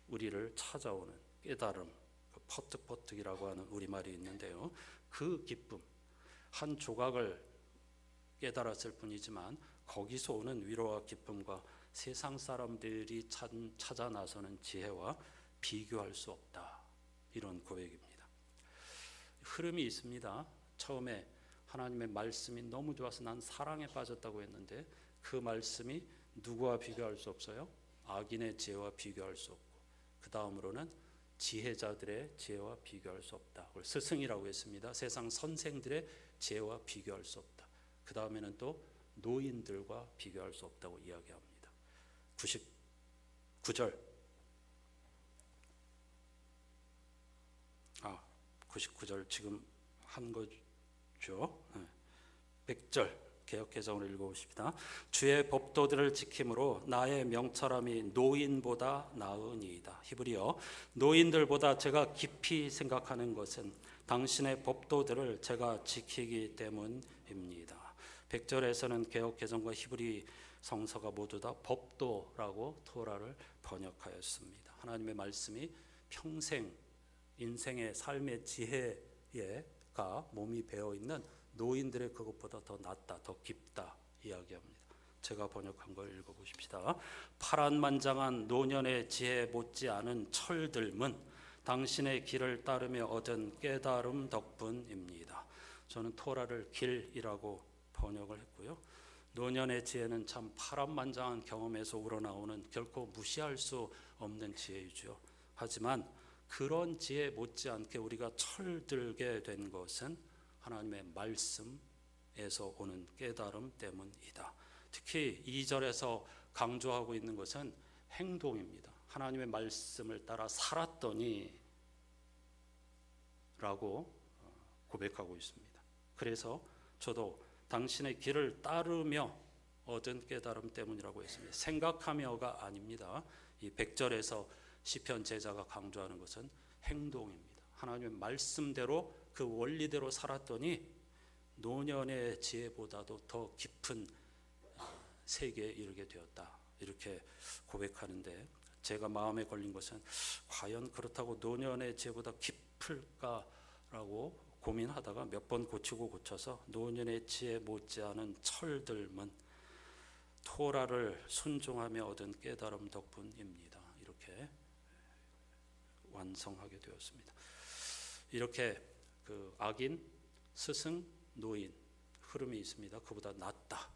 우리를 찾아오는 깨달음, 퍼뜩퍼뜩이라고 하는 우리말이 있는데요. 그 기쁨, 한 조각을 깨달았을 뿐이지만 거기서 오는 위로와 기쁨과 세상 사람들이 찾아 나서는 지혜와 비교할 수 없다. 이런 고백입니다. 흐름이 있습니다. 처음에 하나님의 말씀이 너무 좋아서 난 사랑에 빠졌다고 했는데 그 말씀이 누구와 비교할 수 없어요? 악인의 지혜와 비교할 수 없고 그 다음으로는 지혜자들의 지혜와 비교할 수 없다. 그걸 스승이라고 했습니다. 세상 선생들의 지혜와 비교할 수 없다. 그 다음에는 또 노인들과 비교할 수 없다고 이야기합니다. 99절 99절 지금 한 거죠. 100절 개역개정으로 읽어보십니다. 주의 법도들을 지킴으로 나의 명철함이 노인보다 나으니이다. 히브리어 노인들보다 제가 깊이 생각하는 것은 당신의 법도들을 제가 지키기 때문입니다. 100절에서는 개역개정과 히브리 성서가 모두 다 법도라고 토라를 번역하였습니다. 하나님의 말씀이 평생 인생의 삶의 지혜가 몸이 배어있는 노인들의 그것보다 더 낫다, 더 깊다 이야기합니다. 제가 번역한 걸 읽어보십시다. 파란만장한 노년의 지혜 못지않은 철들문 당신의 길을 따르며 얻은 깨달음 덕분입니다. 저는 토라를 길이라고 번역을 했고요. 노년의 지혜는 참 파란만장한 경험에서 우러나오는 결코 무시할 수 없는 지혜이죠. 하지만 그런 지혜 못지않게 우리가 철들게 된 것은 하나님의 말씀에서 오는 깨달음 때문이다. 특히 2절에서 강조하고 있는 것은 행동입니다. 하나님의 말씀을 따라 살았더니 라고 고백하고 있습니다. 그래서 저도 당신의 길을 따르며 얻은 깨달음 때문이라고 했습니다. 생각하며가 아닙니다. 이 100절에서 시편 제자가 강조하는 것은 행동입니다. 하나님의 말씀대로 그 원리대로 살았더니 노년의 지혜보다도 더 깊은 세계에 이르게 되었다. 이렇게 고백하는데 제가 마음에 걸린 것은 과연 그렇다고 노년의 지혜보다 깊을까라고 고민하다가 몇 번 고치고 고쳐서 노년의 지혜 못지않은 철들문 토라를 순종하며 얻은 깨달음 덕분입니다. 이렇게 완성하게 되었습니다. 이렇게 그 악인, 스승, 노인 흐름이 있습니다. 그보다 낫다.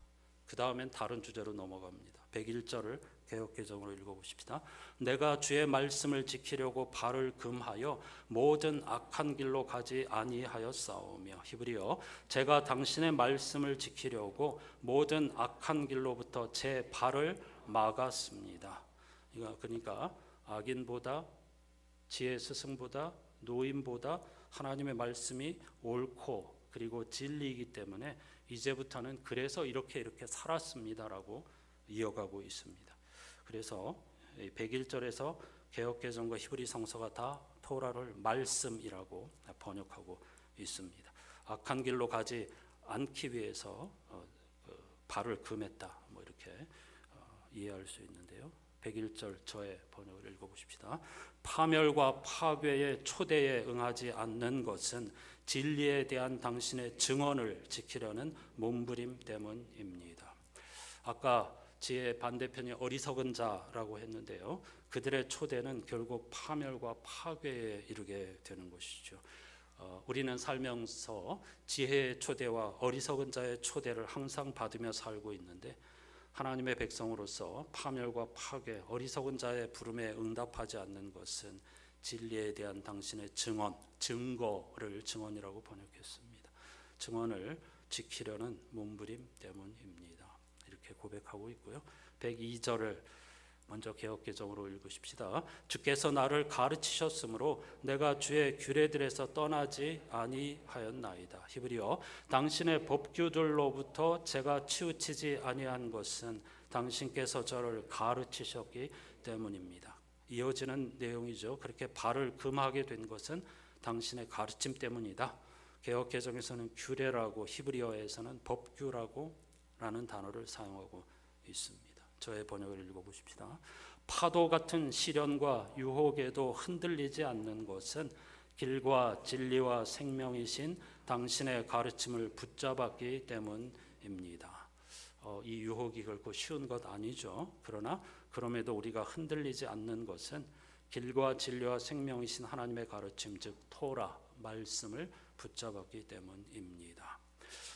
그 다음엔 다른 주제로 넘어갑니다. 101절을 개역개정으로 읽어보십시다. 내가 주의 말씀을 지키려고 발을 금하여 모든 악한 길로 가지 아니하였사오며 히브리어 제가 당신의 말씀을 지키려고 모든 악한 길로부터 제 발을 막았습니다. 그러니까 악인보다 지혜 스승보다 노인보다 하나님의 말씀이 옳고 그리고 진리이기 때문에 이제부터는 그래서 이렇게 살았습니다라고 이어가고 있습니다. 그래서 101절에서 개역개정과 히브리 성서가 다 토라를 말씀이라고 번역하고 있습니다. 악한 길로 가지 않기 위해서 발을 금했다. 뭐 이렇게 이해할 수 있는데요. 101절 저의 번역을 읽어보십시다. 파멸과 파괴의 초대에 응하지 않는 것은 진리에 대한 당신의 증언을 지키려는 몸부림 때문입니다. 아까 지혜의 반대편이 어리석은 자라고 했는데요. 그들의 초대는 결국 파멸과 파괴에 이르게 되는 것이죠. 우리는 살면서 지혜의 초대와 어리석은 자의 초대를 항상 받으며 살고 있는데 하나님의 백성으로서 파멸과 파괴, 어리석은 자의 부름에 응답하지 않는 것은 진리에 대한 당신의 증언, 증거를 증언이라고 번역했습니다. 증언을 지키려는 몸부림 때문입니다. 이렇게 고백하고 있고요. 102절을 먼저 개역개정으로 읽으십시다. 주께서 나를 가르치셨으므로 내가 주의 규례들에서 떠나지 아니하였나이다. 히브리어 당신의 법규들로부터 제가 치우치지 아니한 것은 당신께서 저를 가르치셨기 때문입니다. 이어지는 내용이죠. 그렇게 발을 금하게 된 것은 당신의 가르침 때문이다. 개역개정에서는 규례라고, 히브리어에서는 법규라고 라는 단어를 사용하고 있습니다. 저의 번역을 읽어보십시다. 파도 같은 시련과 유혹에도 흔들리지 않는 것은 길과 진리와 생명이신 당신의 가르침을 붙잡았기 때문입니다. 이 유혹이 결코 쉬운 것 아니죠. 그러나 그럼에도 우리가 흔들리지 않는 것은 길과 진리와 생명이신 하나님의 가르침, 즉 토라, 말씀을 붙잡았기 때문입니다.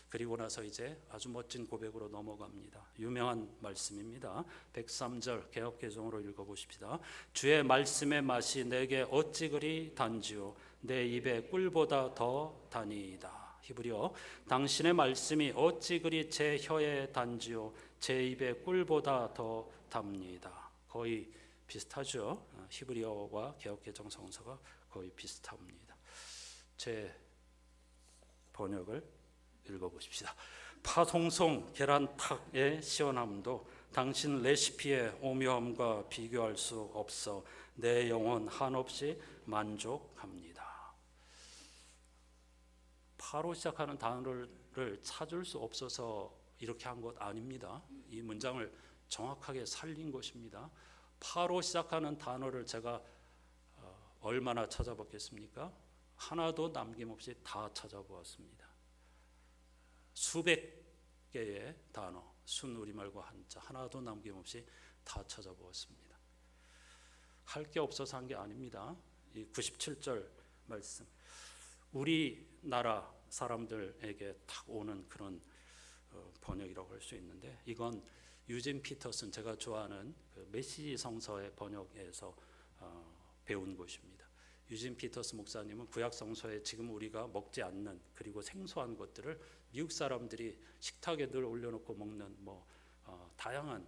그리고 나서 이제 아주 멋진 고백으로 넘어갑니다. 유명한 말씀입니다. 103절 개역개정으로 읽어보십시다. 주의 말씀의 맛이 내게 어찌 그리 단지요 내 입에 꿀보다 더 다니이다. 히브리어 당신의 말씀이 어찌 그리 제 혀에 단지요 제 입에 꿀보다 더 답니다. 거의 비슷하죠. 히브리어와 개역개정 성서가 거의 비슷합니다. 제 번역을 읽어보십시다. 파송송 계란탁의 시원함도 당신 레시피의 오묘함과 비교할 수 없어 내 영혼 한없이 만족합니다. 파로 시작하는 단어를 찾을 수 없어서 이렇게 한 것 아닙니다. 이 문장을 정확하게 살린 것입니다. 파로 시작하는 단어를 제가 얼마나 찾아봤겠습니까? 하나도 남김없이 다 찾아보았습니다. 수백 개의 단어, 순 우리말과 한자 하나도 남김없이 다 찾아보았습니다. 할 게 없어서 한 게 아닙니다. 이 97절 말씀, 우리나라 사람들에게 딱 오는 그런 번역이라고 할 수 있는데, 이건 유진 피터슨, 제가 좋아하는 그 메시지 성서의 번역에서 배운 것입니다. 유진 피터스 목사님은 구약 성서에 지금 우리가 먹지 않는, 그리고 생소한 것들을 미국 사람들이 식탁에 늘 올려놓고 먹는 다양한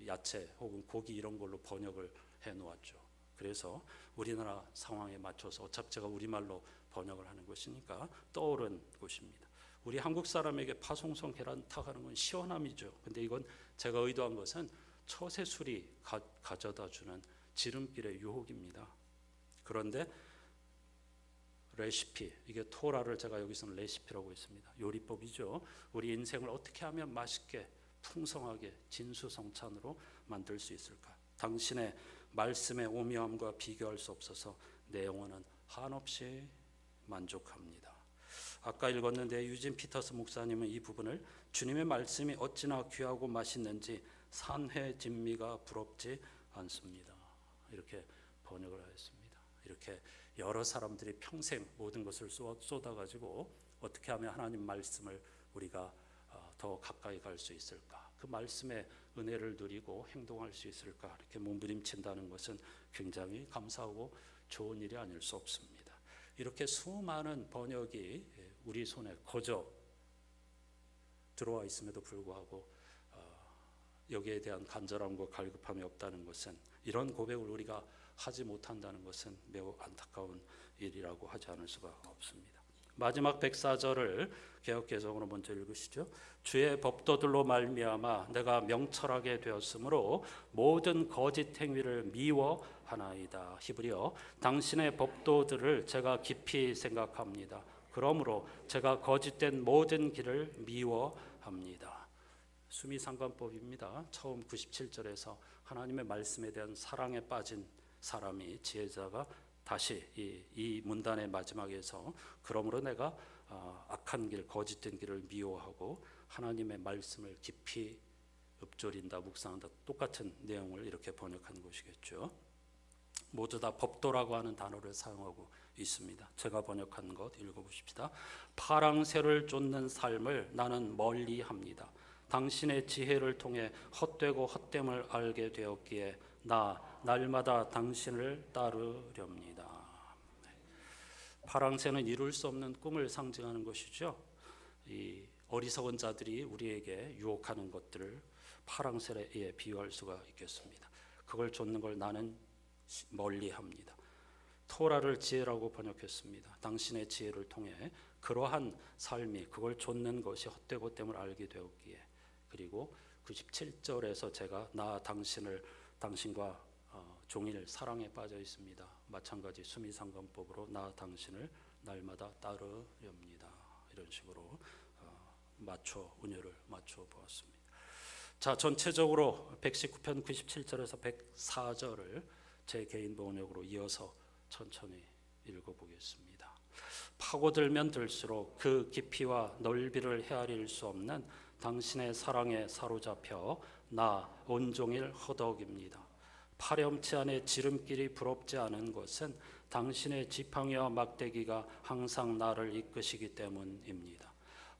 야채 혹은 고기 이런 걸로 번역을 해 놓았죠. 그래서 우리나라 상황에 맞춰서, 어차피 제가 우리말로 번역을 하는 것이니까 떠오른 것입니다. 우리 한국 사람에게 파송송 계란탁 하는 건 시원함이죠. 근데 이건 제가 의도한 것은 처세술이 가져다 주는 지름길의 유혹입니다. 그런데 레시피, 이게 토라를 제가 여기서는 레시피라고 했습니다. 요리법이죠. 우리 인생을 어떻게 하면 맛있게, 풍성하게, 진수성찬으로 만들 수 있을까? 당신의 말씀의 오묘함과 비교할 수 없어서 내 영혼은 한없이 만족합니다. 아까 읽었는데 유진 피터스 목사님은 이 부분을 주님의 말씀이 어찌나 귀하고 맛있는지 산회 진미가 부럽지 않습니다. 이렇게 번역을 하였습니다. 이렇게 여러 사람들이 평생 모든 것을 쏟아가지고 어떻게 하면 하나님 말씀을 우리가 더 가까이 갈 수 있을까, 그 말씀의 은혜를 누리고 행동할 수 있을까, 이렇게 몸부림친다는 것은 굉장히 감사하고 좋은 일이 아닐 수 없습니다. 이렇게 수많은 번역이 우리 손에 거저 들어와 있음에도 불구하고 여기에 대한 간절함과 갈급함이 없다는 것은, 이런 고백을 우리가 하지 못한다는 것은 매우 안타까운 일이라고 하지 않을 수가 없습니다. 마지막 104절을 개역개정으로 먼저 읽으시죠. 주의 법도들로 말미암아 내가 명철하게 되었으므로 모든 거짓 행위를 미워하나이다. 히브리어 당신의 법도들을 제가 깊이 생각합니다. 그러므로 제가 거짓된 모든 길을 미워합니다. 수미상관법입니다. 처음 97절에서 하나님의 말씀에 대한 사랑에 빠진 사람이, 지혜자가 다시 이 문단의 마지막에서 그러므로 내가 악한 길, 거짓된 길을 미워하고 하나님의 말씀을 깊이 읊조린다, 묵상한다, 똑같은 내용을 이렇게 번역한 것이겠죠. 모두 다 법도라고 하는 단어를 사용하고 있습니다. 제가 번역한 것 읽어보십시다. 파랑새를 쫓는 삶을 나는 멀리합니다. 당신의 지혜를 통해 헛되고 헛됨을 알게 되었기에 날마다 당신을 따르렵니다. 파랑새는 이룰 수 없는 꿈을 상징하는 것이죠. 이 어리석은 자들이 우리에게 유혹하는 것들을 파랑새에 비유할 수가 있겠습니다. 그걸 좇는 걸 나는 멀리합니다. 토라를 지혜라고 번역했습니다. 당신의 지혜를 통해 그러한 삶이 그걸 좇는 것이 헛되고 됨을 알게 되었기에. 그리고 97절에서 제가 나 당신과 종일 사랑에 빠져 있습니다. 마찬가지 수미상관법으로 나 당신을 날마다 따르렵니다. 이런 식으로 운율을 맞춰 보았습니다. 자, 전체적으로 119편 97절에서 104절을 제 개인 번역으로 이어서 천천히 읽어보겠습니다. 파고들면 들수록 그 깊이와 넓이를 헤아릴 수 없는 당신의 사랑에 사로잡혀 나 온종일 허덕입니다. 파렴치 않은 지름길이 부럽지 않은 것은 당신의 지팡이와 막대기가 항상 나를 이끄시기 때문입니다.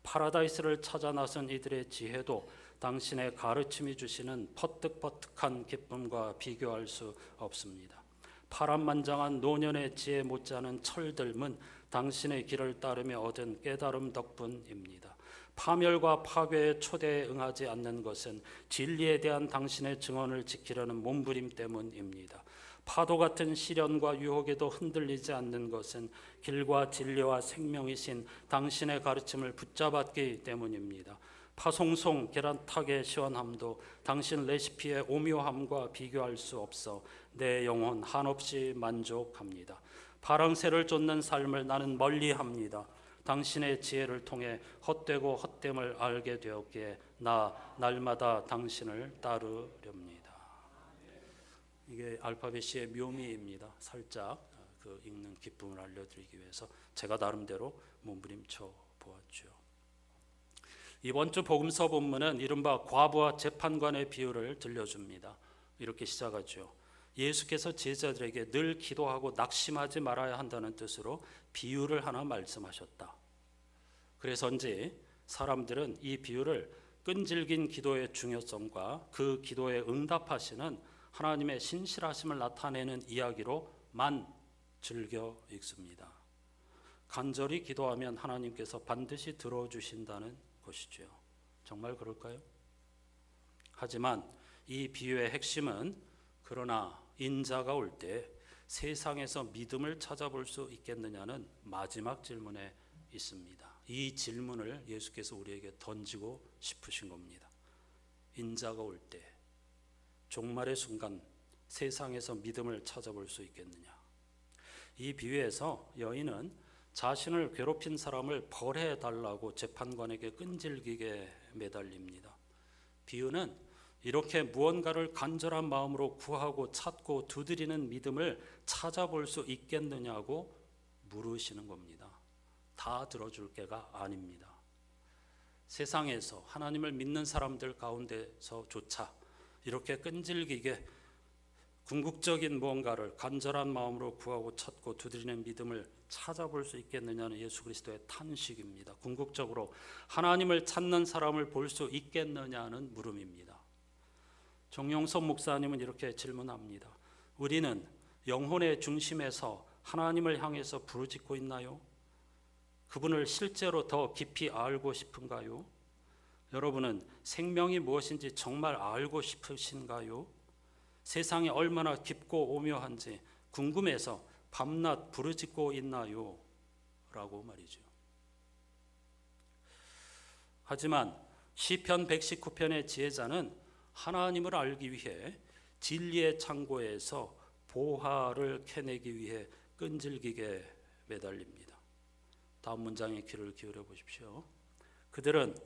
파라다이스를 찾아 나선 이들의 지혜도 당신의 가르침이 주시는 퍼뜩퍼뜩한 기쁨과 비교할 수 없습니다. 파란만장한 노년의 지혜 못지않은 철들은 당신의 길을 따르며 얻은 깨달음 덕분입니다. 파멸과 파괴의 초대에 응하지 않는 것은 진리에 대한 당신의 증언을 지키려는 몸부림 때문입니다. 파도 같은 시련과 유혹에도 흔들리지 않는 것은 길과 진리와 생명이신 당신의 가르침을 붙잡았기 때문입니다. 파송송 계란탁의 시원함도 당신 레시피의 오묘함과 비교할 수 없어 내 영혼 한없이 만족합니다. 파랑새를 쫓는 삶을 나는 멀리합니다. 당신의 지혜를 통해 헛되고 헛됨을 알게 되었기에 나 날마다 당신을 따르렵니다. 이게 알파벳의 묘미입니다. 살짝 그 읽는 기쁨을 알려드리기 위해서 제가 나름대로 몸부림쳐 보았죠. 이번 주 복음서 본문은 이른바 과부와 재판관의 비유를 들려줍니다. 이렇게 시작하죠. 예수께서 제자들에게 늘 기도하고 낙심하지 말아야 한다는 뜻으로 비유를 하나 말씀하셨다. 그래서인지 사람들은 이 비유를 끈질긴 기도의 중요성과 그 기도에 응답하시는 하나님의 신실하심을 나타내는 이야기로만 즐겨 읽습니다. 간절히 기도하면 하나님께서 반드시 들어주신다는 것이죠. 정말 그럴까요? 하지만 이 비유의 핵심은 그러나 인자가 올 때 세상에서 믿음을 찾아볼 수 있겠느냐는 마지막 질문에 있습니다. 이 질문을 예수께서 우리에게 던지고 싶으신 겁니다. 인자가 올 때 종말의 순간 세상에서 믿음을 찾아볼 수 있겠느냐. 이 비유에서 여인은 자신을 괴롭힌 사람을 벌해달라고 재판관에게 끈질기게 매달립니다. 비유는 이렇게 무언가를 간절한 마음으로 구하고 찾고 두드리는 믿음을 찾아볼 수 있겠느냐고 물으시는 겁니다. 다 들어줄 게가 아닙니다. 세상에서 하나님을 믿는 사람들 가운데서조차 이렇게 끈질기게 궁극적인 무언가를 간절한 마음으로 구하고 찾고 두드리는 믿음을 찾아볼 수 있겠느냐는 예수 그리스도의 탄식입니다. 궁극적으로 하나님을 찾는 사람을 볼 수 있겠느냐는 물음입니다. 정용섭 목사님은 이렇게 질문합니다. 우리는 영혼의 중심에서 하나님을 향해서 부르짖고 있나요? 그분을 실제로 더 깊이 알고 싶은가요? 여러분은 생명이 무엇인지 정말 알고 싶으신가요? 세상이 얼마나 깊고 오묘한지 궁금해서 밤낮 부르짖고 있나요? 라고 말이죠. 하지만 시편 119편의 지혜자는 하나님을 알기 위해 진리의 창고에서 보화를 캐내기 위해 끈질기게 매달립니다. 다음 문장에 귀를 기울여 보십시오. 그들은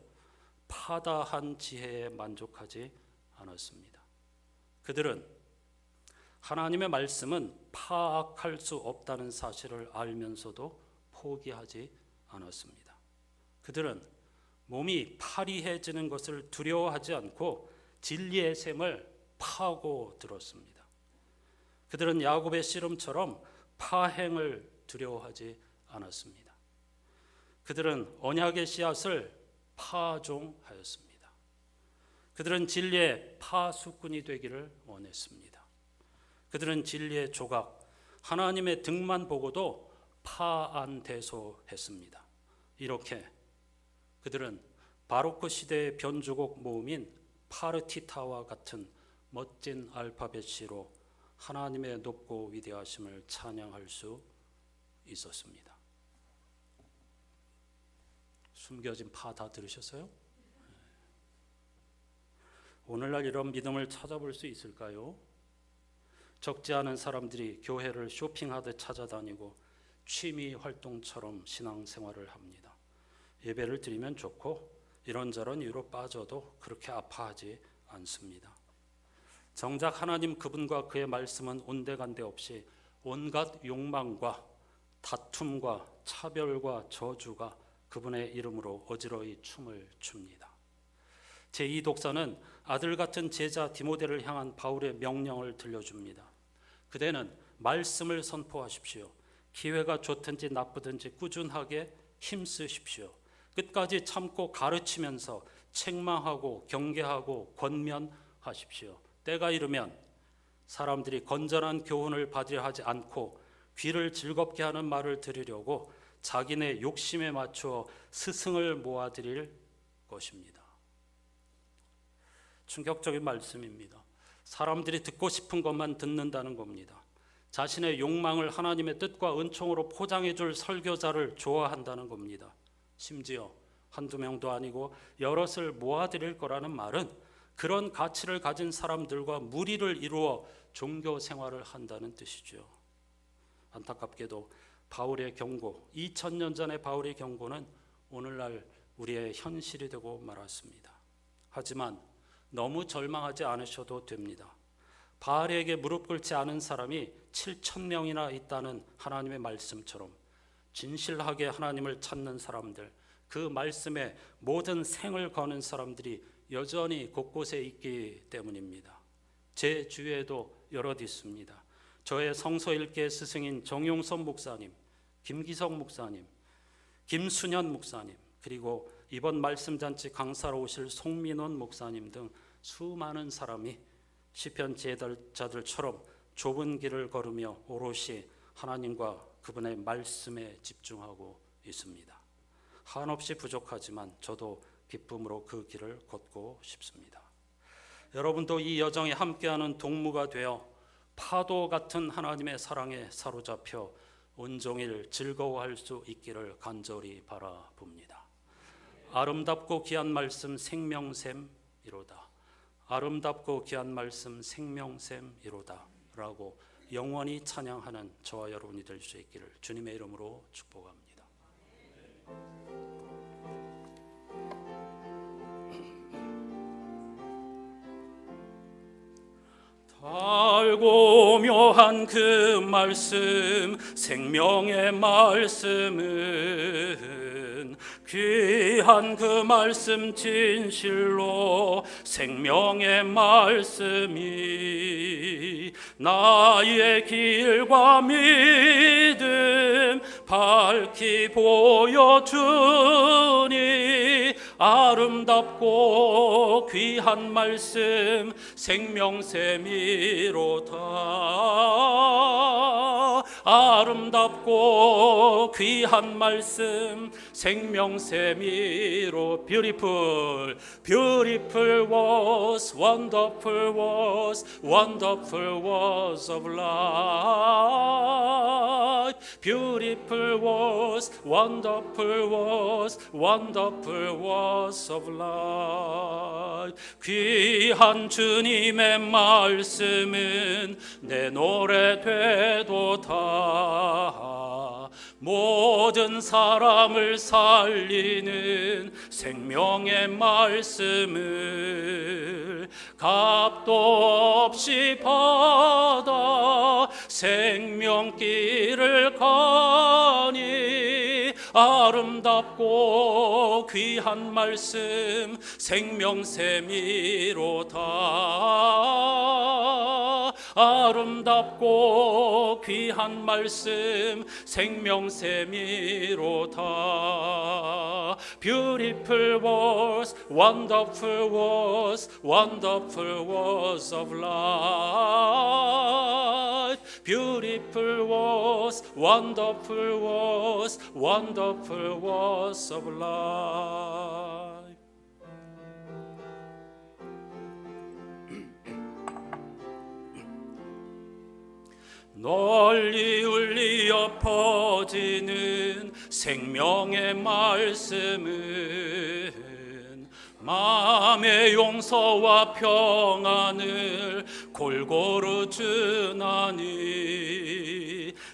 파다한 지혜에 만족하지 않았습니다. 그들은 하나님의 말씀은 파악할 수 없다는 사실을 알면서도 포기하지 않았습니다. 그들은 몸이 파리해지는 것을 두려워하지 않고 진리의 샘을 파고 들었습니다. 그들은 야곱의 씨름처럼 파행을 두려워하지 않았습니다. 그들은 언약의 씨앗을 파종하였습니다. 그들은 진리의 파수꾼이 되기를 원했습니다. 그들은 진리의 조각, 하나님의 등만 보고도 파안대소했습니다. 이렇게 그들은 바로크 시대의 변주곡 모음인 파르티타와 같은 멋진 알파벳 C로 하나님의 높고 위대하심을 찬양할 수 있었습니다. 숨겨진 파 다 들으셨어요? 오늘날 이런 믿음을 찾아볼 수 있을까요? 적지 않은 사람들이 교회를 쇼핑하듯 찾아다니고 취미 활동처럼 신앙생활을 합니다. 예배를 드리면 좋고 이런저런 이유로 빠져도 그렇게 아파하지 않습니다. 정작 하나님 그분과 그의 말씀은 온데간데 없이 온갖 욕망과 다툼과 차별과 저주가 그분의 이름으로 어지러이 춤을 춥니다. 제2 독서는 아들 같은 제자 디모데를 향한 바울의 명령을 들려줍니다. 그대는 말씀을 선포하십시오. 기회가 좋든지 나쁘든지 꾸준하게 힘쓰십시오. 끝까지 참고 가르치면서 책망하고 경계하고 권면하십시오. 때가 이르면 사람들이 건전한 교훈을 받으려 하지 않고 귀를 즐겁게 하는 말을 들으려고 자기네 욕심에 맞추어 스승을 모아드릴 것입니다. 충격적인 말씀입니다. 사람들이 듣고 싶은 것만 듣는다는 겁니다. 자신의 욕망을 하나님의 뜻과 은총으로 포장해 줄 설교자를 좋아한다는 겁니다. 심지어 한두 명도 아니고 여럿을 모아드릴 거라는 말은 그런 가치를 가진 사람들과 무리를 이루어 종교 생활을 한다는 뜻이죠. 안타깝게도 바울의 경고, 2000년 전의 바울의 경고는 오늘날 우리의 현실이 되고 말았습니다. 하지만 너무 절망하지 않으셔도 됩니다. 바알에게 무릎 꿇지 않은 사람이 7,000명이나 있다는 하나님의 말씀처럼 진실하게 하나님을 찾는 사람들, 그 말씀에 모든 생을 거는 사람들이 여전히 곳곳에 있기 때문입니다. 제 주위에도 여럿 있습니다. 저의 성서일계 스승인 정용선 목사님, 김기석 목사님, 김순현 목사님, 그리고 이번 말씀잔치 강사로 오실 송민원 목사님 등 수많은 사람이 시편 제자들처럼 좁은 길을 걸으며 오롯이 하나님과 그분의 말씀에 집중하고 있습니다. 한없이 부족하지만 저도 기쁨으로 그 길을 걷고 싶습니다. 여러분도 이 여정에 함께하는 동무가 되어 파도 같은 하나님의 사랑에 사로잡혀 온종일 즐거워할 수 있기를 간절히 바라봅니다. 아름답고 귀한 말씀 생명샘이로다. 아름답고 귀한 말씀 생명샘이로다 라고 영원히 찬양하는 저와 여러분이 될 수 있기를 주님의 이름으로 축복합니다. 달고 묘한 그 말씀 생명의 말씀은 귀한 그 말씀 진실로 생명의 말씀이 나의 길과 믿음 밝히 보여주니 아름답고 귀한 말씀 생명샘이로다. 아름답고 귀한 말씀 생명샘이로 beautiful beautiful was wonderful was wonderful was of life beautiful was wonderful was wonderful was of life 귀한 주님의 말씀은 내 노래 되도다 모든 사람을 살리는 생명의 말씀을 값도 없이 받아 생명길을 가니 아름답고 귀한 말씀 생명샘이로다. 아름답고 귀한 말씀 생명샘이로다. Beautiful words, wonderful words, wonderful words of life. Beautiful words, wonderful words, wonderful words of life. 널리 울리어 퍼지는 생명의 말씀은 마음의 용서와 평안을 골고루 주나니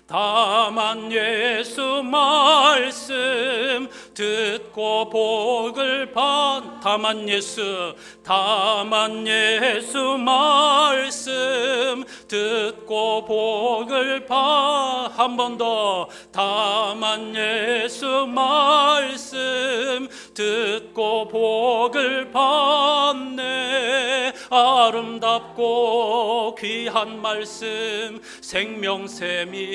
다만 예수 말씀 듣고 복을 다만 예수 말씀 듣고 복을 한 번 더 다만 예수 말씀 듣고 복을 받네. 아름답고 귀한 말씀 생명샘이로다.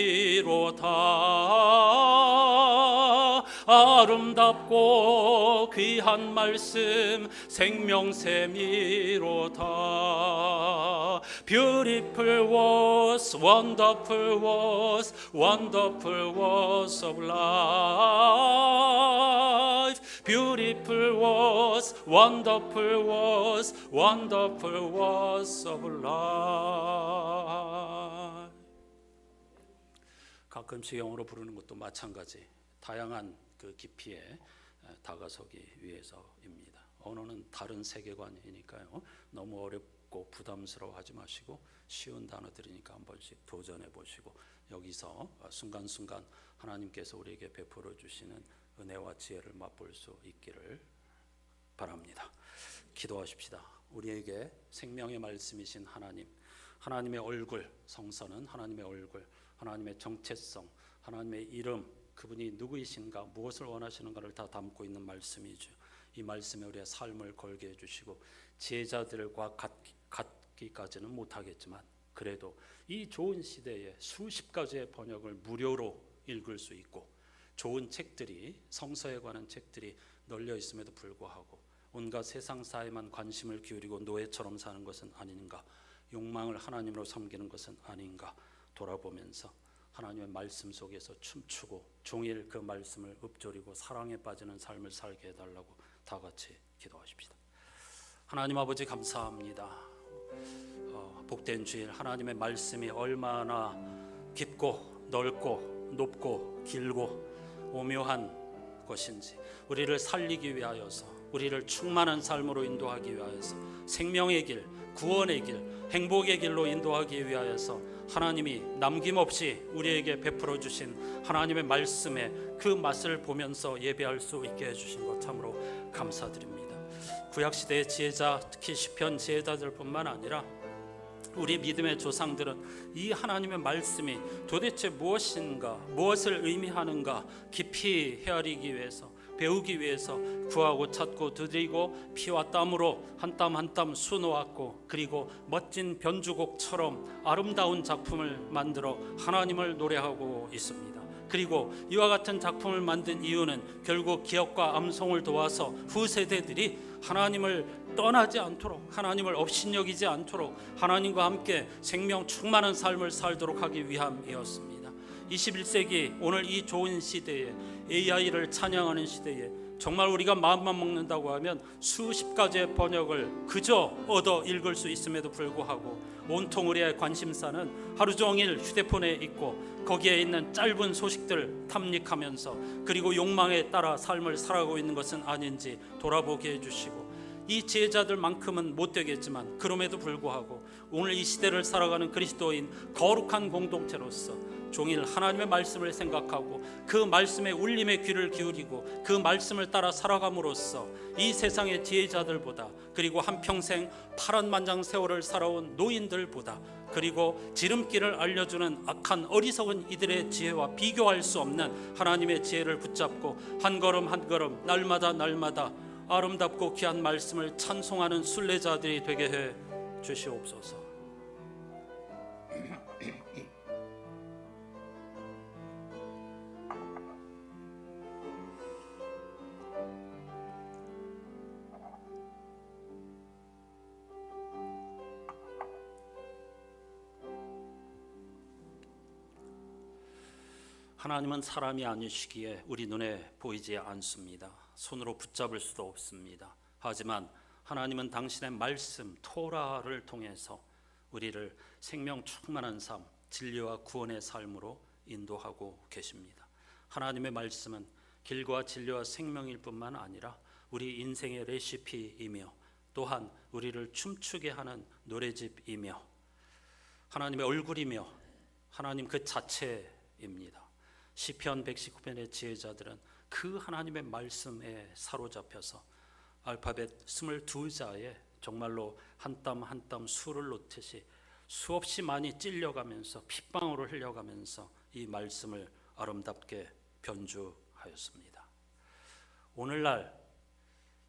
아름답고 귀한 말씀 생명샘이로다. Beautiful was, wonderful was, wonderful was of life. Beautiful was, wonderful was, wonderful was of life. 가끔씩 영어로 부르는 것도 마찬가지. 다양한 그 깊이에 다가서기 위해서입니다. 언어는 다른 세계관이니까요. 너무 어렵고 부담스러워하지 마시고 쉬운 단어들이니까 한 번씩 도전해 보시고 여기서 순간순간 하나님께서 우리에게 베풀어 주시는 은혜와 지혜를 맛볼 수 있기를 바랍니다. 기도하십시다. 우리에게 생명의 말씀이신 하나님, 하나님의 얼굴, 성서는 하나님의 얼굴, 하나님의 정체성, 하나님의 이름, 그분이 누구이신가, 무엇을 원하시는가를 다 담고 있는 말씀이죠. 이 말씀에 우리의 삶을 걸게 해주시고 제자들과 같기까지는 못하겠지만 그래도 이 좋은 시대에 수십 가지의 번역을 무료로 읽을 수 있고 좋은 책들이, 성서에 관한 책들이 널려 있음에도 불구하고 온갖 세상사에만 관심을 기울이고 노예처럼 사는 것은 아닌가, 욕망을 하나님으로 섬기는 것은 아닌가 돌아보면서 하나님의 말씀 속에서 춤추고 종일 그 말씀을 읊조리고 사랑에 빠지는 삶을 살게 해달라고 다 같이 기도하십시다. 하나님 아버지 감사합니다. 복된 주일, 하나님의 말씀이 얼마나 깊고 넓고 높고 길고 오묘한 것인지 우리를 살리기 위하여서, 우리를 충만한 삶으로 인도하기 위하여서, 생명의 길, 구원의 길, 행복의 길로 인도하기 위하여서 하나님이 남김없이 우리에게 베풀어 주신 하나님의 말씀의 그 맛을 보면서 예배할 수 있게 해주신 것 참으로 감사드립니다. 구약시대의 지혜자, 특히 시편 지혜자들뿐만 아니라 우리 믿음의 조상들은 이 하나님의 말씀이 도대체 무엇인가, 무엇을 의미하는가 깊이 헤아리기 위해서, 배우기 위해서 구하고 찾고 두드리고 피와 땀으로 한 땀 한 땀 수놓았고, 그리고 멋진 변주곡처럼 아름다운 작품을 만들어 하나님을 노래하고 있습니다. 그리고 이와 같은 작품을 만든 이유는 결국 기억과 암송을 도와서 후세대들이 하나님을 떠나지 않도록, 하나님을 업신여기지 않도록 하나님과 함께 생명 충만한 삶을 살도록 하기 위함이었습니다. 21세기 오늘 이 좋은 시대에, AI를 찬양하는 시대에 정말 우리가 마음만 먹는다고 하면 수십 가지의 번역을 그저 얻어 읽을 수 있음에도 불구하고 온통 우리의 관심사는 하루 종일 휴대폰에 있고 거기에 있는 짧은 소식들 탐닉하면서 그리고 욕망에 따라 삶을 살아가고 있는 것은 아닌지 돌아보게 해주시고, 이 제자들만큼은 못 되겠지만 그럼에도 불구하고 오늘 이 시대를 살아가는 그리스도인 거룩한 공동체로서 종일 하나님의 말씀을 생각하고 그 말씀의 울림에 귀를 기울이고 그 말씀을 따라 살아감으로써 이 세상의 지혜자들보다, 그리고 한평생 파란만장 세월을 살아온 노인들보다, 그리고 지름길을 알려주는 악한 어리석은 이들의 지혜와 비교할 수 없는 하나님의 지혜를 붙잡고 한 걸음 한 걸음 날마다 날마다 아름답고 귀한 말씀을 찬송하는 순례자들이 되게 해 주시옵소서. 하나님은 사람이 아니시기에 우리 눈에 보이지 않습니다. 손으로 붙잡을 수도 없습니다. 하지만 하나님은 당신의 말씀 토라를 통해서 우리를 생명 충만한 삶, 진리와 구원의 삶으로 인도하고 계십니다. 하나님의 말씀은 길과 진리와 생명일 뿐만 아니라 우리 인생의 레시피이며 또한 우리를 춤추게 하는 노래집이며 하나님의 얼굴이며 하나님 그 자체입니다. 시편 119편의 지혜자들은 그 하나님의 말씀에 사로잡혀서 알파벳 22자에 정말로 한 땀 한 땀 수를 놓듯이 수없이 많이 찔려가면서 핏방울을 흘려가면서 이 말씀을 아름답게 변주하였습니다. 오늘날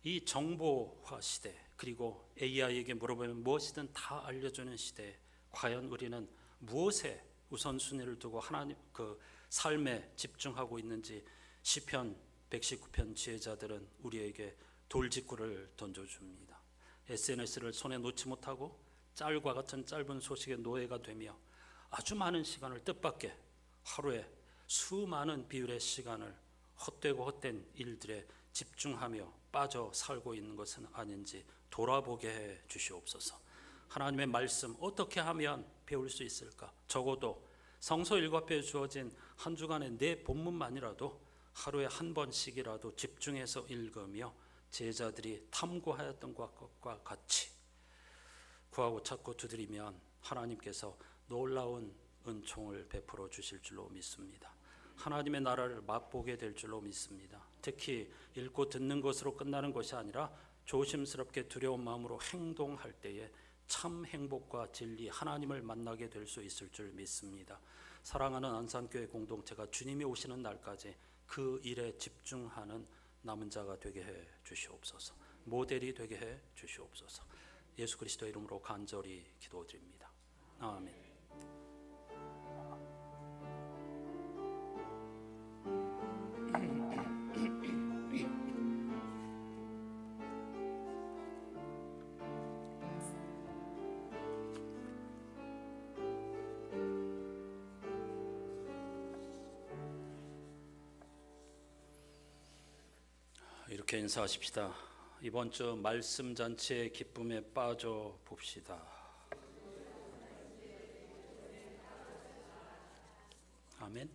이 정보화 시대 그리고 AI에게 물어보면 무엇이든 다 알려주는 시대에 과연 우리는 무엇에 우선순위를 두고 하나님 그 삶에 집중하고 있는지 시편 119편 지혜자들은 우리에게 돌직구를 던져줍니다. SNS를 손에 놓지 못하고 짤과 같은 짧은 소식의 노예가 되며 아주 많은 시간을 뜻밖의 하루에 수많은 비율의 시간을 헛되고 헛된 일들에 집중하며 빠져 살고 있는 것은 아닌지 돌아보게 해 주시옵소서. 하나님의 말씀 어떻게 하면 배울 수 있을까? 적어도 성서 일과표에 주어진 한 주간의 내 본문만이라도 하루에 한 번씩이라도 집중해서 읽으며 제자들이 탐구하였던 것과 같이 구하고 찾고 두드리면 하나님께서 놀라운 은총을 베풀어 주실 줄로 믿습니다. 하나님의 나라를 맛보게 될 줄로 믿습니다. 특히 읽고 듣는 것으로 끝나는 것이 아니라 조심스럽게 두려운 마음으로 행동할 때에 참 행복과 진리 하나님을 만나게 될 수 있을 줄 믿습니다. 사랑하는 안산교회 공동체가 주님이 오시는 날까지 그 일에 집중하는 남은 자가 되게 해 주시옵소서. 모델이 되게 해 주시옵소서. 예수 그리스도의 이름으로 간절히 기도드립니다. 아멘. 이렇게 인사하십시다. 이번 주 말씀 잔치의 기쁨에 빠져 봅시다. 아멘.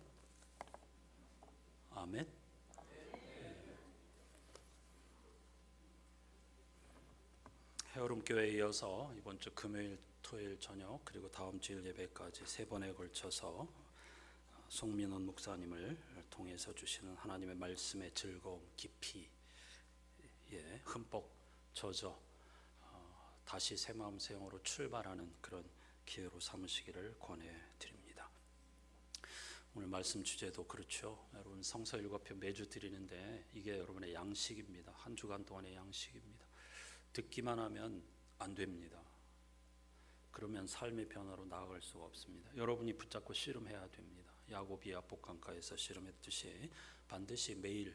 아멘. 헤어룸교회에 이어서 이번 주 금요일, 토요일 저녁 그리고 다음 주일 예배까지 세 번에 걸쳐서 송민원 목사님을 통해서 주시는 하나님의 말씀의 즐거움, 깊이 흠뻑 젖어 다시 새 마음 새 영으로 출발하는 그런 기회로 삼으시기를 권해드립니다. 오늘 말씀 주제도 그렇죠. 여러분 성서 일과표 매주 드리는데 이게 여러분의 양식입니다. 한 주간 동안의 양식입니다. 듣기만 하면 안 됩니다. 그러면 삶의 변화로 나아갈 수가 없습니다. 여러분이 붙잡고 씨름해야 됩니다. 야고비 야복강가에서 씨름했듯이 반드시 매일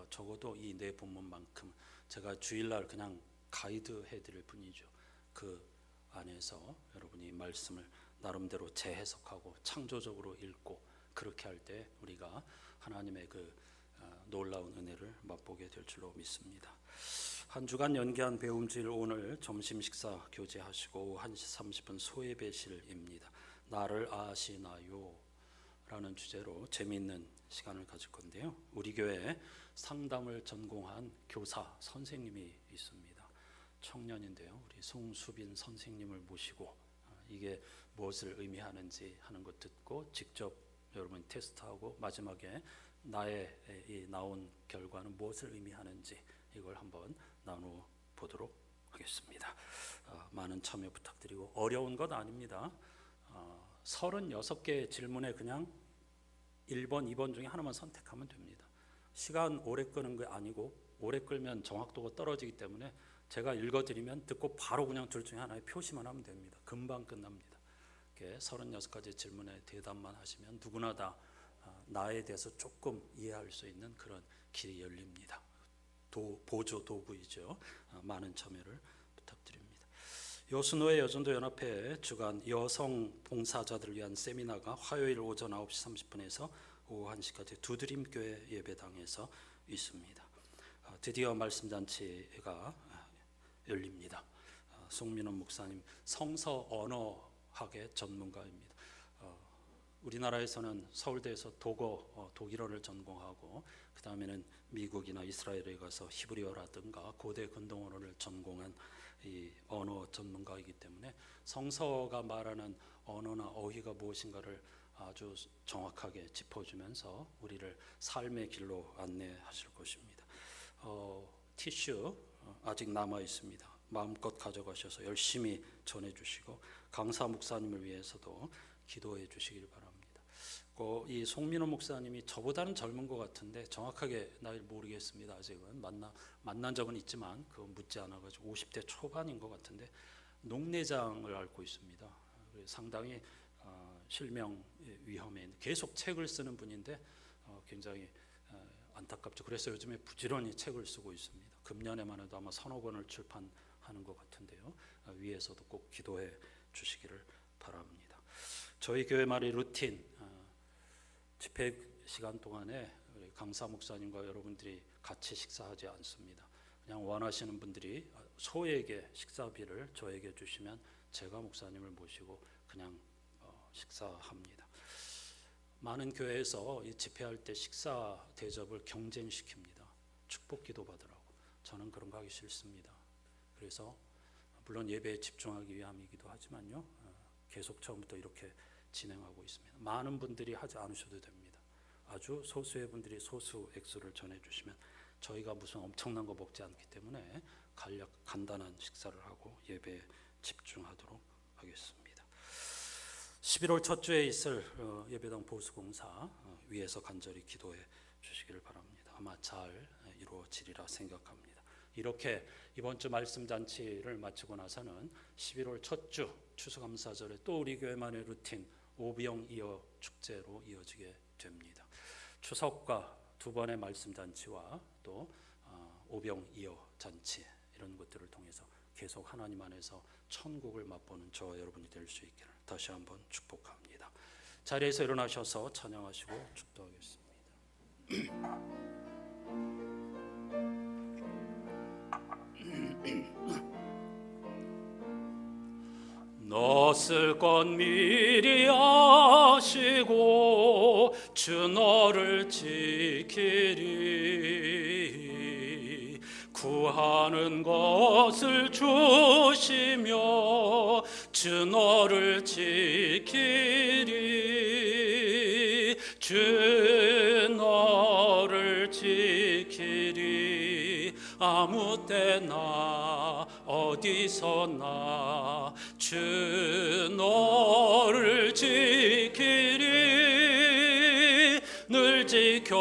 적어도 이 네 본문만큼 제가 주일날 그냥 가이드 해드릴 뿐이죠. 그 안에서 여러분이 말씀을 나름대로 재해석하고 창조적으로 읽고 그렇게 할 때 우리가 하나님의 그 놀라운 은혜를 맛보게 될 줄로 믿습니다. 한 주간 연기한 배움주일 오늘 점심 식사 교제하시고 오후 1시 30분 소예배실입니다. 나를 아시나요? 라는 주제로 재미있는 시간을 가질 건데요. 우리 교회에 상담을 전공한 교사 선생님이 있습니다. 청년인데요. 우리 송수빈 선생님을 모시고 이게 무엇을 의미하는지 하는 것 듣고 직접 여러분 테스트하고 마지막에 나의 이 나온 결과는 무엇을 의미하는지 이걸 한번 나누어 보도록 하겠습니다. 많은 참여 부탁드리고 어려운 것 아닙니다. 36개의 질문에 그냥 1번, 2번 중에 하나만 선택하면 됩니다. 시간 오래 끄는 게 아니고 오래 끌면 정확도가 떨어지기 때문에 제가 읽어드리면 듣고 바로 그냥 둘 중에 하나에 표시만 하면 됩니다. 금방 끝납니다. 36가지 질문에 대답만 하시면 누구나 다 나에 대해서 조금 이해할 수 있는 그런 길이 열립니다. 보조 도구이죠. 많은 참여를 부탁드립니다. 여수노예 여전도 연합회 주간 여성 봉사자들을 위한 세미나가 화요일 오전 9시 30분에서 오후 1시까지 두드림교회 예배당에서 있습니다. 드디어 말씀잔치가 열립니다. 송민원 목사님 성서 언어학의 전문가입니다. 우리나라에서는 서울대에서 독일어를 전공하고 그 다음에는 미국이나 이스라엘에 가서 히브리어라든가 고대 근동 언어를 전공한 이 언어 전문가이기 때문에 성서가 말하는 언어나 어휘가 무엇인가를 아주 정확하게 짚어주면서 우리를 삶의 길로 안내하실 것입니다. 티슈 아직 남아 있습니다. 마음껏 가져가셔서 열심히 전해주시고 강사 목사님을 위해서도 기도해 주시길 바랍니다. 이 송민호 목사님이 저보다는 젊은 것 같은데 정확하게 나이를 모르겠습니다. 아직은 만난 적은 있지만 그거 묻지 않아가지고 50대 초반인 것 같은데 녹내장을 앓고 있습니다. 상당히 실명 위험에 계속 책을 쓰는 분인데 굉장히 안타깝죠. 그래서 요즘에 부지런히 책을 쓰고 있습니다. 금년에만 해도 아마 3억 권을 출판하는 것 같은데요. 위에서도 꼭 기도해 주시기를 바랍니다. 저희 교회 말의 루틴 집회 시간 동안에 우리 강사 목사님과 여러분들이 같이 식사하지 않습니다. 그냥 원하시는 분들이 소에게 식사비를 저에게 주시면 제가 목사님을 모시고 그냥 식사합니다. 많은 교회에서 이 집회할 때 식사 대접을 경쟁시킵니다. 축복기도 받으라고. 저는 그런 거 하기 싫습니다. 그래서 물론 예배에 집중하기 위함이기도 하지만요, 계속 처음부터 이렇게 진행하고 있습니다. 많은 분들이 하지 않으셔도 됩니다. 아주 소수의 분들이 소수 액수를 전해주시면 저희가 무슨 엄청난 거 먹지 않기 때문에 간단한 식사를 하고 예배에 집중하도록 하겠습니다. 11월 첫 주에 있을 예배당 보수공사 위에서 간절히 기도해 주시기를 바랍니다. 아마 잘 이루어지리라 생각합니다. 이렇게 이번 주 말씀 잔치를 마치고 나서는 11월 첫 주 추수감사절에 또 우리 교회만의 루틴 오병이어 축제로 이어지게 됩니다. 추석과 두 번의 말씀 잔치와 또 오병이어 잔치 이런 것들을 통해서 계속 하나님 안에서 천국을 맛보는 저와 여러분이 될 수 있기를 다시 한번 축복합니다. 자리에서 일어나셔서 찬양하시고 축도하겠습니다. 낯을 것 미리 아시고 주 너를 지키리 구하는 것을 주시며 주 너를 지키리 주 너를 지키리 아무 때나 어디서나 주 너를 지키리 늘 지켜주시리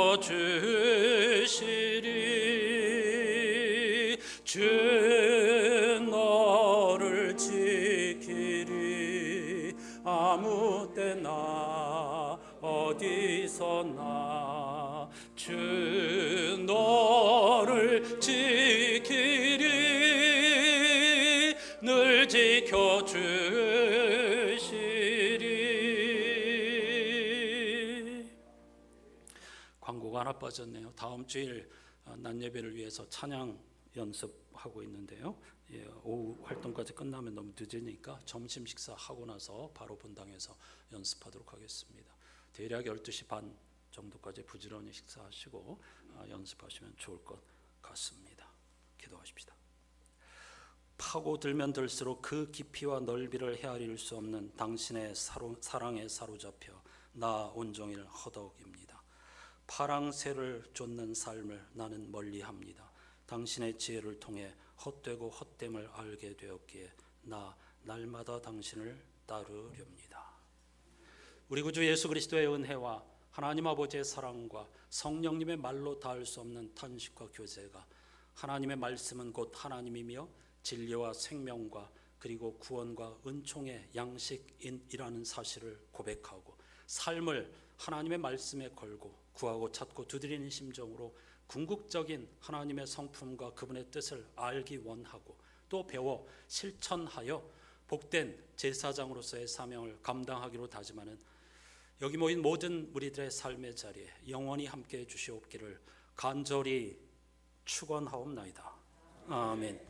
주 너를 지키리 아무 때나 어디서나 주 너를 지키리 늘 지켜주시리. 광고가 하나 빠졌네요. 다음 주일 낮 예배를 위해서 찬양 연습하고 있는데요. 오후 활동까지 끝나면 너무 늦으니까 점심 식사하고 나서 바로 본당에서 연습하도록 하겠습니다. 대략 12시 반 정도까지 부지런히 식사하시고 연습하시면 좋을 것 같습니다. 기도하십시다. 파고들면 들수록 그 깊이와 넓이를 헤아릴 수 없는 당신의 사랑에 사로잡혀 나 온종일 허덕입니다. 파랑새를 쫓는 삶을 나는 멀리합니다. 당신의 지혜를 통해 헛되고 헛됨을 알게 되었기에 나 날마다 당신을 따르렵니다. 우리 구주 예수 그리스도의 은혜와 하나님 아버지의 사랑과 성령님의 말로 닿을 수 없는 탄식과 교제가 하나님의 말씀은 곧 하나님이며 진리와 생명과 그리고 구원과 은총의 양식이라는 사실을 고백하고 삶을 하나님의 말씀에 걸고 구하고 찾고 두드리는 심정으로 궁극적인 하나님의 성품과 그분의 뜻을 알기 원하고 또 배워 실천하여 복된 제사장으로서의 사명을 감당하기로 다짐하는 여기 모인 모든 우리들의 삶의 자리에 영원히 함께해 주시옵기를 간절히 축원하옵나이다. 아멘.